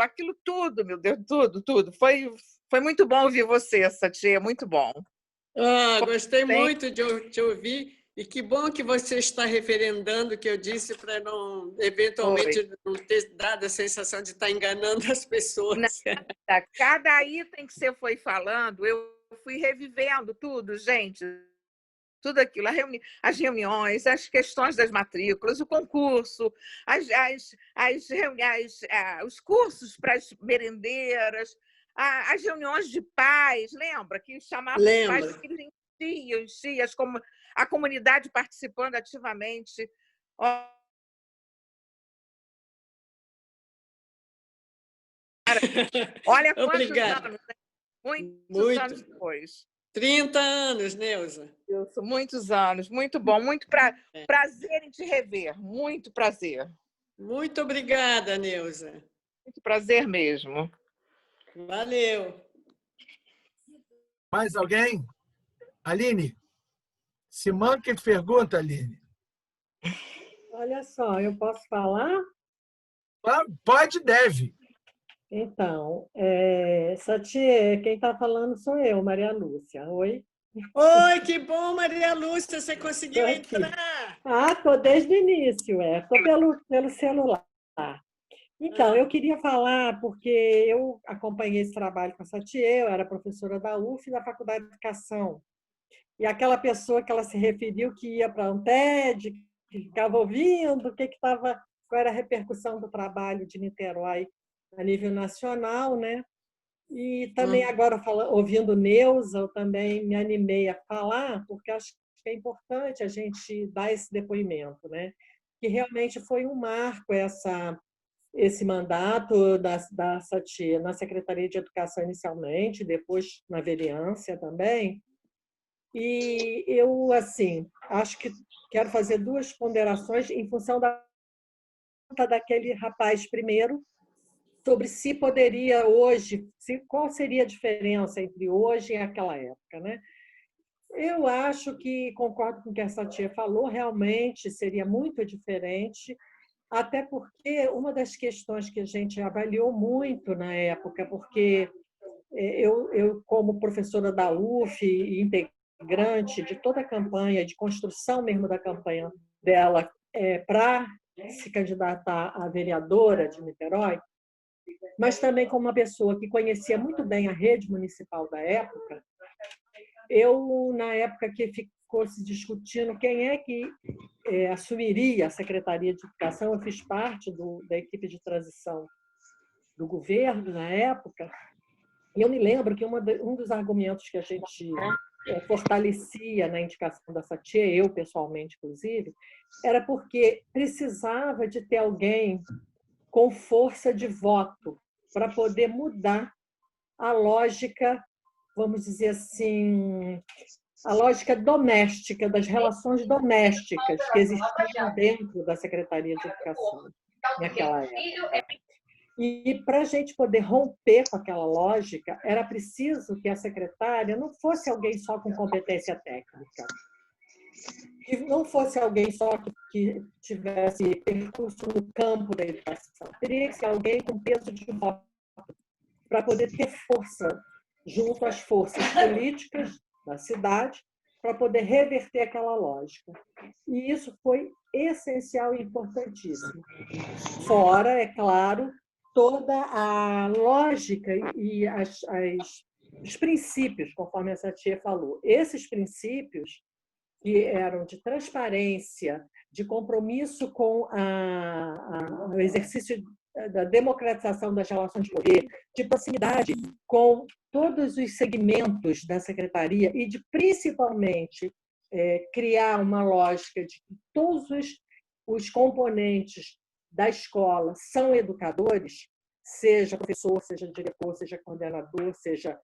Aquilo tudo, meu Deus, tudo. Foi muito bom ouvir você, Satia, muito bom. Gostei muito de te ouvir, e que bom que você está referendando o que eu disse para não, eventualmente, não ter dado a sensação de estar enganando as pessoas. Não, cada item que você foi falando, eu fui revivendo tudo, gente. Tudo aquilo, as reuniões, as questões das matrículas, o concurso, os cursos para as merendeiras, as reuniões de pais, lembra? Que chamavam os pais, que enchia a comunidade participando ativamente. Olha quantos anos, né? Muitos anos depois. 30 anos, Neuza. Isso, muitos anos. Muito bom. Muito prazer em te rever. Muito prazer. Muito obrigada, Neuza. Muito prazer mesmo. Valeu. Mais alguém? Aline? Se manca que pergunta, Aline. Olha só, eu posso falar? Pode, deve. Então, Satie, quem está falando sou eu, Maria Lúcia. Oi? Oi, que bom, Maria Lúcia, você conseguiu entrar. Estou desde o início, estou pelo celular. Então, eu queria falar, porque eu acompanhei esse trabalho com a Satie, eu era professora da UF, da Faculdade de Educação. E aquela pessoa que ela se referiu que ia para a Amped, que ficava ouvindo qual era a repercussão do trabalho de Niterói a nível nacional, né? E também agora, ouvindo Neuza, eu também me animei a falar, porque acho que é importante a gente dar esse depoimento, né? Que realmente foi um marco esse mandato da Satie na Secretaria de Educação inicialmente, depois na vereança também. E eu, assim, acho que quero fazer duas ponderações em função daquele rapaz primeiro, sobre se poderia hoje, qual seria a diferença entre hoje e aquela época, né? Eu acho que, concordo com o que a Satie falou, realmente seria muito diferente, até porque uma das questões que a gente avaliou muito na época, porque eu como professora da UF e integrante de toda a campanha, de construção mesmo da campanha dela para se candidatar a vereadora de Niterói, mas também como uma pessoa que conhecia muito bem a rede municipal da época, eu, na época que ficou se discutindo quem é que assumiria a Secretaria de Educação, eu fiz parte da equipe de transição do governo na época, e eu me lembro que um dos argumentos que a gente fortalecia na indicação da Satie, eu pessoalmente, inclusive, era porque precisava de ter alguém com força de voto para poder mudar a lógica, vamos dizer assim, a lógica doméstica, das relações domésticas que existiam dentro da Secretaria de Educação naquela época. E para a gente poder romper com aquela lógica, era preciso que a secretária não fosse alguém só com competência técnica, que não fosse alguém só que tivesse percurso no campo da educação. Teria que ser alguém com peso de voto para poder ter força junto às forças políticas da cidade para poder reverter aquela lógica. E isso foi essencial e importantíssimo. Fora, é claro, toda a lógica e os princípios, conforme a Satie falou. Esses princípios que eram de transparência, de compromisso com o exercício da democratização das relações de poder, de proximidade com todos os segmentos da secretaria e de, principalmente, criar uma lógica de que todos os componentes da escola são educadores, seja professor, seja diretor, seja coordenador, seja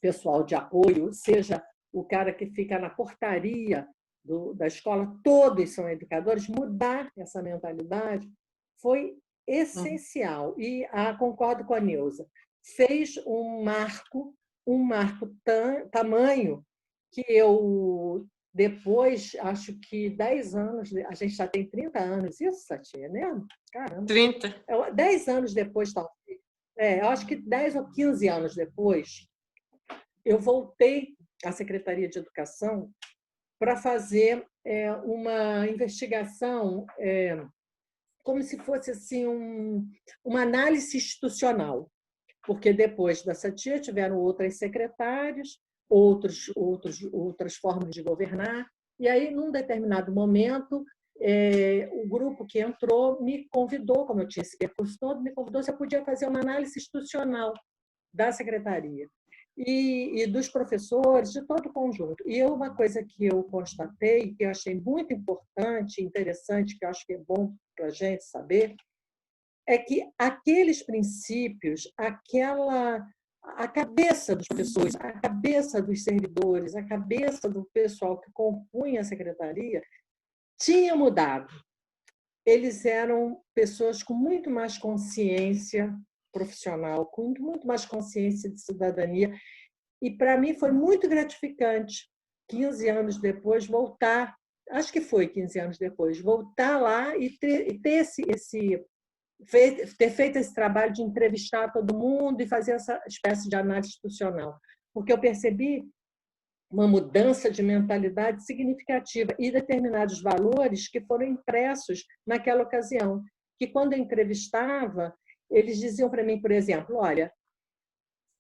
pessoal de apoio, seja o cara que fica na portaria da escola, todos são educadores. Mudar essa mentalidade foi essencial. E concordo com a Neuza, fez um marco tamanho que eu, depois, acho que 10 anos, a gente já tem 30 anos, isso, Satie, né? Caramba. 30. 10 anos depois, talvez. Eu acho que 10 ou 15 anos depois, eu voltei à Secretaria de Educação para fazer uma investigação, como se fosse assim, uma análise institucional, porque depois da Satie tiveram outras secretárias, outras formas de governar, e aí, num determinado momento, o grupo que entrou me convidou, como eu tinha esse percurso todo, me convidou se eu podia fazer uma análise institucional da secretaria e dos professores, de todo o conjunto. E uma coisa que eu constatei, que eu achei muito importante, interessante, que eu acho que é bom para a gente saber, é que aqueles princípios, a cabeça dos professores, a cabeça dos servidores, a cabeça do pessoal que compunha a secretaria, tinha mudado. Eles eram pessoas com muito mais consciência profissional, com muito mais consciência de cidadania. E, para mim, foi muito gratificante, 15 anos depois, voltar, acho que foi 15 anos depois, voltar lá e ter feito esse trabalho de entrevistar todo mundo e fazer essa espécie de análise institucional. Porque eu percebi uma mudança de mentalidade significativa e determinados valores que foram impressos naquela ocasião, que, quando eu entrevistava, eles diziam para mim, por exemplo, olha,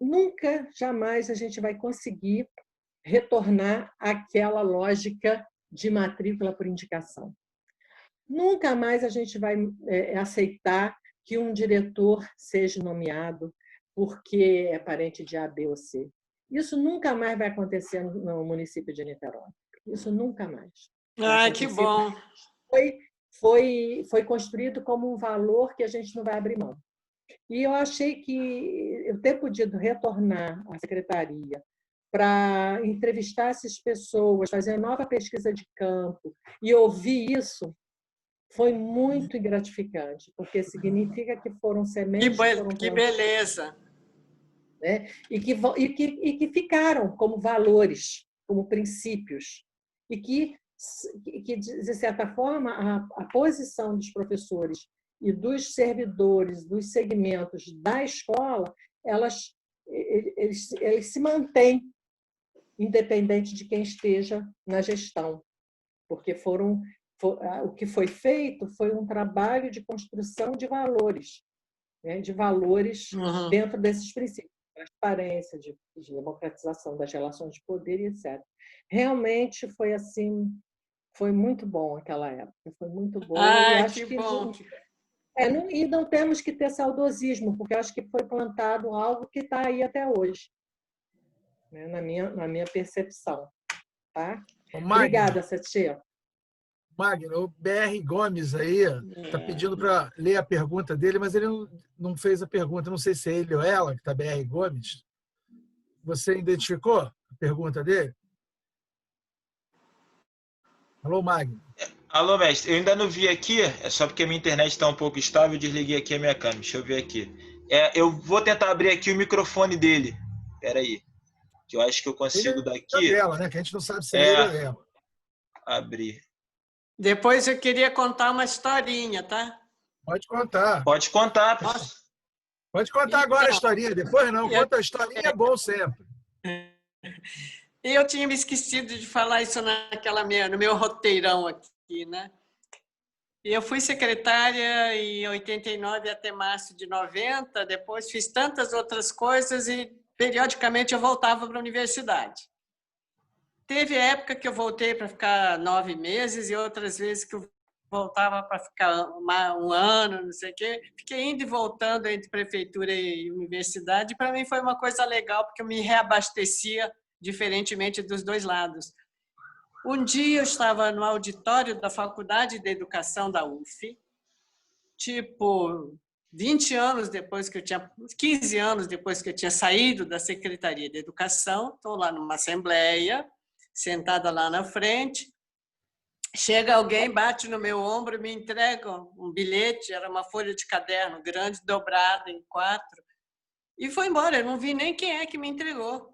nunca, jamais a gente vai conseguir retornar àquela lógica de matrícula por indicação. Nunca mais a gente vai aceitar que um diretor seja nomeado porque é parente de A, B ou C. Isso nunca mais vai acontecer no município de Niterói. Isso nunca mais. Que bom! Foi construído como um valor que a gente não vai abrir mão. E eu achei que eu ter podido retornar à secretaria para entrevistar essas pessoas, fazer nova pesquisa de campo e ouvir isso foi muito gratificante, porque significa que foram sementes que foram Que beleza! Né? E que ficaram como valores, como princípios, e que de certa forma, a posição dos professores e dos servidores, dos segmentos da escola, eles se mantêm independente de quem esteja na gestão, porque o que foi feito foi um trabalho de construção de valores, né? De valores dentro desses princípios, transparência, de democratização das relações de poder e etc. Realmente foi assim, foi muito bom aquela época, foi muito bom. E acho que bom! E não temos que ter saudosismo, porque acho que foi plantado algo que está aí até hoje, né? na minha percepção. Tá? Obrigada, Satie. Magno, o BR Gomes aí está pedindo para ler a pergunta dele, mas ele não fez a pergunta. Não sei se é ele ou ela que está BR Gomes. Você identificou a pergunta dele? Alô, Magno. Alô, mestre, eu ainda não vi aqui, é só porque a minha internet está um pouco estável, eu desliguei aqui a minha câmera. Deixa eu ver aqui. Eu vou tentar abrir aqui o microfone dele. Espera aí, que eu acho que eu Ele consigo é daqui. dela, né? Que a gente não sabe se é ele ou ela. Abrir. Depois eu queria contar uma historinha, tá? Pode contar. Pode contar, professor. Pode contar agora a historinha, depois não. Conta a historinha, é bom sempre. E eu tinha me esquecido de falar isso no meu roteirão aqui, né? E eu fui secretária em 89 até março de 90, depois fiz tantas outras coisas e, periodicamente, eu voltava para a universidade. Teve época que eu voltei para ficar 9 meses e outras vezes que eu voltava para ficar um ano, não sei o quê. Fiquei indo e voltando entre prefeitura e universidade. Para mim foi uma coisa legal, porque eu me reabastecia diferentemente dos dois lados. Um dia eu estava no auditório da Faculdade de Educação da UF, tipo 20 anos depois que eu tinha, 15 anos depois que eu tinha saído da Secretaria de Educação, estou lá numa assembleia, sentada lá na frente, chega alguém, bate no meu ombro e me entrega um bilhete, era uma folha de caderno grande, dobrada em 4, e foi embora, eu não vi nem quem é que me entregou,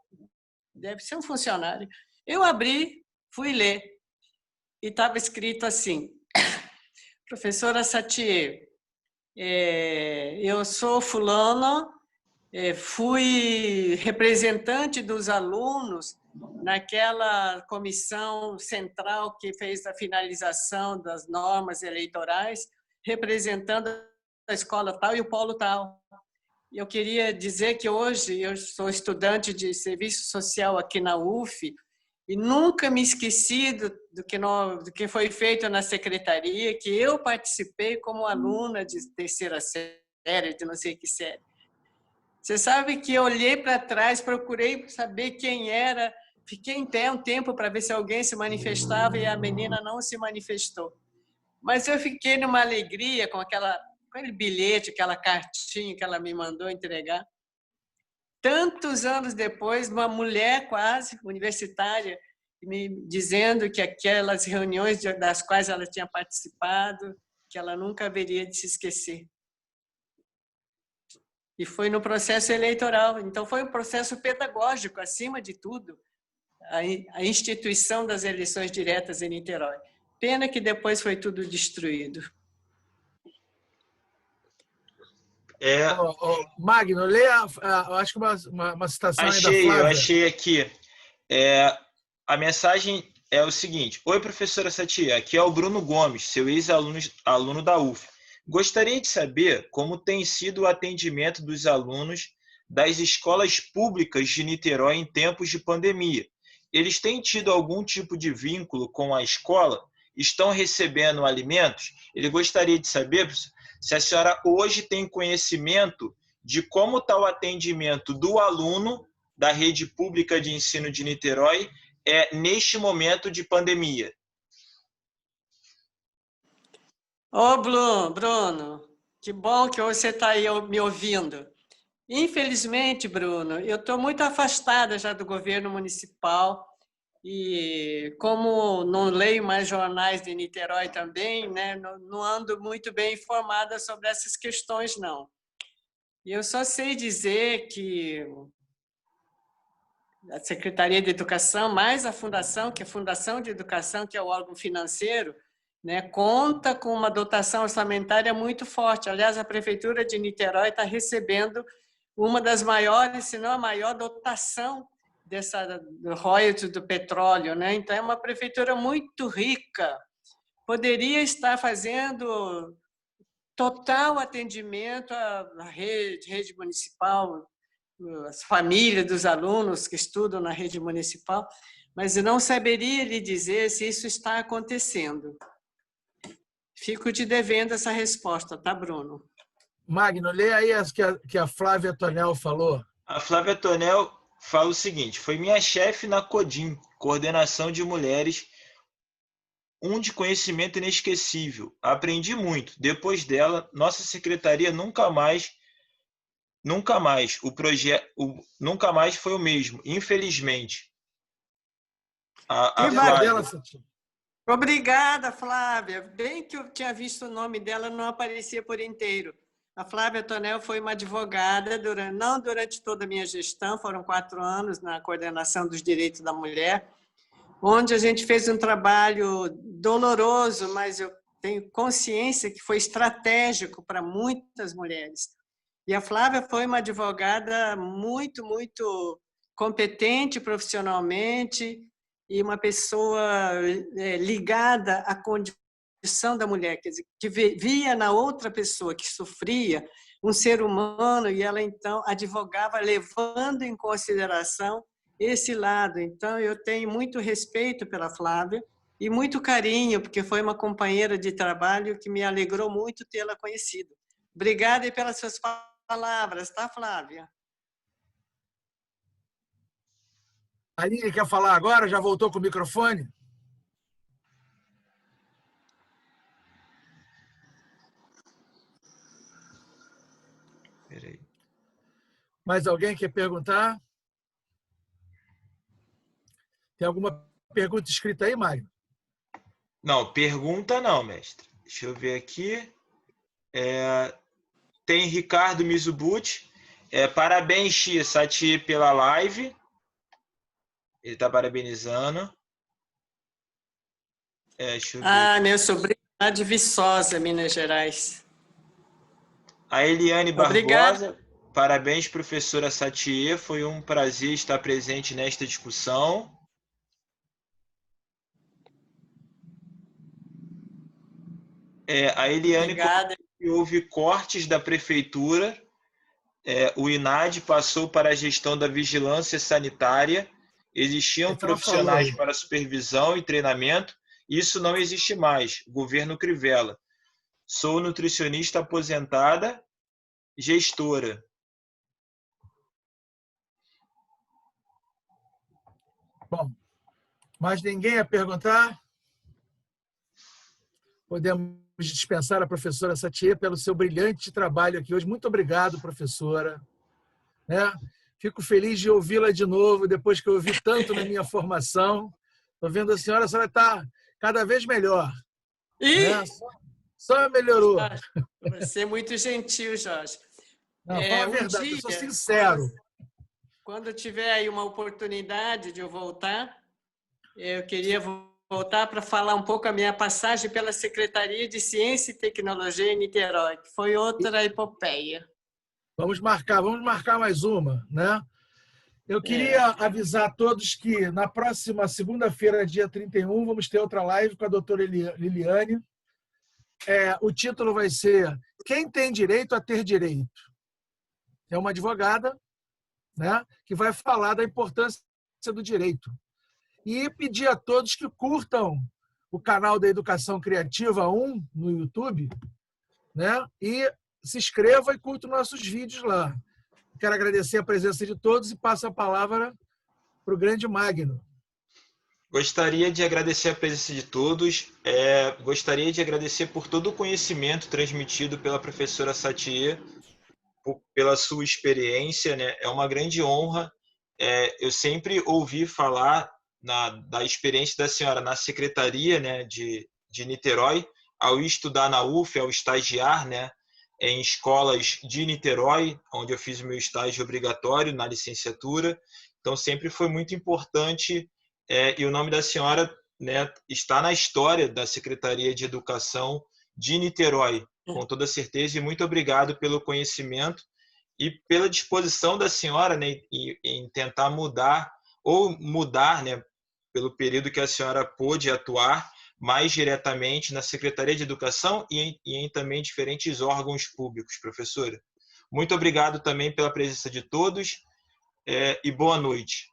deve ser um funcionário. Eu abri, fui ler, e estava escrito assim: professora Satie, eu sou fulano, fui representante dos alunos naquela comissão central que fez a finalização das normas eleitorais, representando a escola tal e o polo tal. Eu queria dizer que hoje eu sou estudante de serviço social aqui na UF e nunca me esqueci do que foi feito na secretaria, que eu participei como aluna de terceira série, de não sei que série. Você sabe que eu olhei para trás, procurei saber quem era, fiquei em pé um tempo para ver se alguém se manifestava e a menina não se manifestou. Mas eu fiquei numa alegria com aquele bilhete, aquela cartinha que ela me mandou entregar. Tantos anos depois, uma mulher quase universitária me dizendo que aquelas reuniões das quais ela tinha participado, que ela nunca haveria de se esquecer. E foi no processo eleitoral. Então, foi um processo pedagógico, acima de tudo, a instituição das eleições diretas em Niterói. Pena que depois foi tudo destruído. Magno, lê acho que uma citação aí da Eu Flávia. achei aqui. A mensagem é o seguinte: oi, professora Satie, aqui é o Bruno Gomes, seu ex-aluno da UF. Gostaria de saber como tem sido o atendimento dos alunos das escolas públicas de Niterói em tempos de pandemia. Eles têm tido algum tipo de vínculo com a escola? Estão recebendo alimentos? Ele gostaria de saber se a senhora hoje tem conhecimento de como está o atendimento do aluno da rede pública de ensino de Niterói neste momento de pandemia. Ô, Bruno, que bom que você está aí me ouvindo. Infelizmente, Bruno, eu estou muito afastada já do governo municipal e, como não leio mais jornais de Niterói também, né, não ando muito bem informada sobre essas questões, não. E eu só sei dizer que a Secretaria de Educação, mais a Fundação, que é a Fundação de Educação, que é o órgão financeiro, né, conta com uma dotação orçamentária muito forte. Aliás, a Prefeitura de Niterói está recebendo uma das maiores, se não a maior dotação do royalties do petróleo, né? Então, é uma prefeitura muito rica. Poderia estar fazendo total atendimento à rede municipal, as famílias dos alunos que estudam na rede municipal, mas eu não saberia lhe dizer se isso está acontecendo. Fico te devendo essa resposta, tá, Bruno? Magno, lê aí as que a Flávia Tonel falou. A Flávia Tonel fala o seguinte: foi minha chefe na CODIM, Coordenação de Mulheres, de conhecimento inesquecível. Aprendi muito. Depois dela, nossa secretaria nunca mais foi o mesmo, infelizmente. Quem vai dela, Satie? Obrigada, Flávia. Bem que eu tinha visto o nome dela, não aparecia por inteiro. A Flávia Tonel foi uma advogada, não durante toda a minha gestão, foram 4 anos na coordenação dos direitos da mulher, onde a gente fez um trabalho doloroso, mas eu tenho consciência que foi estratégico para muitas mulheres. E a Flávia foi uma advogada muito, muito competente profissionalmente e uma pessoa ligada à condição da mulher, quer dizer, que via na outra pessoa que sofria um ser humano e ela, então, advogava levando em consideração esse lado. Então, eu tenho muito respeito pela Flávia e muito carinho, porque foi uma companheira de trabalho que me alegrou muito tê-la conhecido. Obrigada pelas suas palavras, tá, Flávia? A Aline quer falar agora? Já voltou com o microfone? Peraí. Mais alguém quer perguntar? Tem alguma pergunta escrita aí, Mário? Não, pergunta não, mestre. Deixa eu ver aqui. Tem Ricardo Mizubuchi. Parabéns, Sati, pela live. Ele está parabenizando. Deixa eu ver. Meu sobrinho lá de Viçosa, Minas Gerais. A Eliane Obrigada. Barbosa. Parabéns, professora Satie. Foi um prazer estar presente nesta discussão. A Eliane, houve cortes da prefeitura. O INAD passou para a gestão da vigilância sanitária. Existiam profissionais para supervisão e treinamento. Isso não existe mais. Governo Crivella. Sou nutricionista aposentada, gestora. Bom, mais ninguém a perguntar? Podemos dispensar a professora Satie pelo seu brilhante trabalho aqui hoje. Muito obrigado, professora. Fico feliz de ouvi-la de novo, depois que eu ouvi tanto na minha formação. Estou vendo a senhora está cada vez melhor. Só melhorou. Você é muito gentil, Jorge. Não, fala a verdade, eu sou sincero. Quando tiver aí uma oportunidade de eu voltar, eu queria voltar para falar um pouco a minha passagem pela Secretaria de Ciência e Tecnologia em Niterói, que foi outra epopeia. Vamos marcar mais uma, né? Eu queria avisar a todos que na próxima segunda-feira, dia 31, vamos ter outra live com a doutora Liliane. O título vai ser Quem tem direito a ter direito? É uma advogada, né, que vai falar da importância do direito. E pedir a todos que curtam o canal da Educação Criativa 1 no YouTube, né, e se inscreva e curta nossos vídeos lá. Quero agradecer a presença de todos e passo a palavra para o grande Magno. Gostaria de agradecer a presença de todos. Gostaria de agradecer por todo o conhecimento transmitido pela professora Satie, pela sua experiência, né? É uma grande honra. Eu sempre ouvi falar da experiência da senhora na secretaria, né, de Niterói, ao estudar na UF, ao estagiar, né, em escolas de Niterói, onde eu fiz o meu estágio obrigatório na licenciatura. Então, sempre foi muito importante. E o nome da senhora, né, está na história da Secretaria de Educação de Niterói, com toda certeza. E muito obrigado pelo conhecimento e pela disposição da senhora, né, em tentar mudar, né, pelo período que a senhora pôde atuar mais diretamente na Secretaria de Educação e em também diferentes órgãos públicos, professora. Muito obrigado também pela presença de todos e boa noite.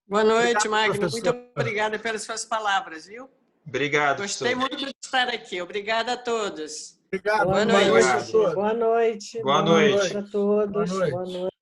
Boa noite, Magno. Muito obrigada pelas suas palavras, viu? Obrigado, Gostei muito de estar aqui. Obrigada a todos. Obrigado. Boa noite a todos. Boa noite. Boa noite a todos. Boa noite. Boa noite.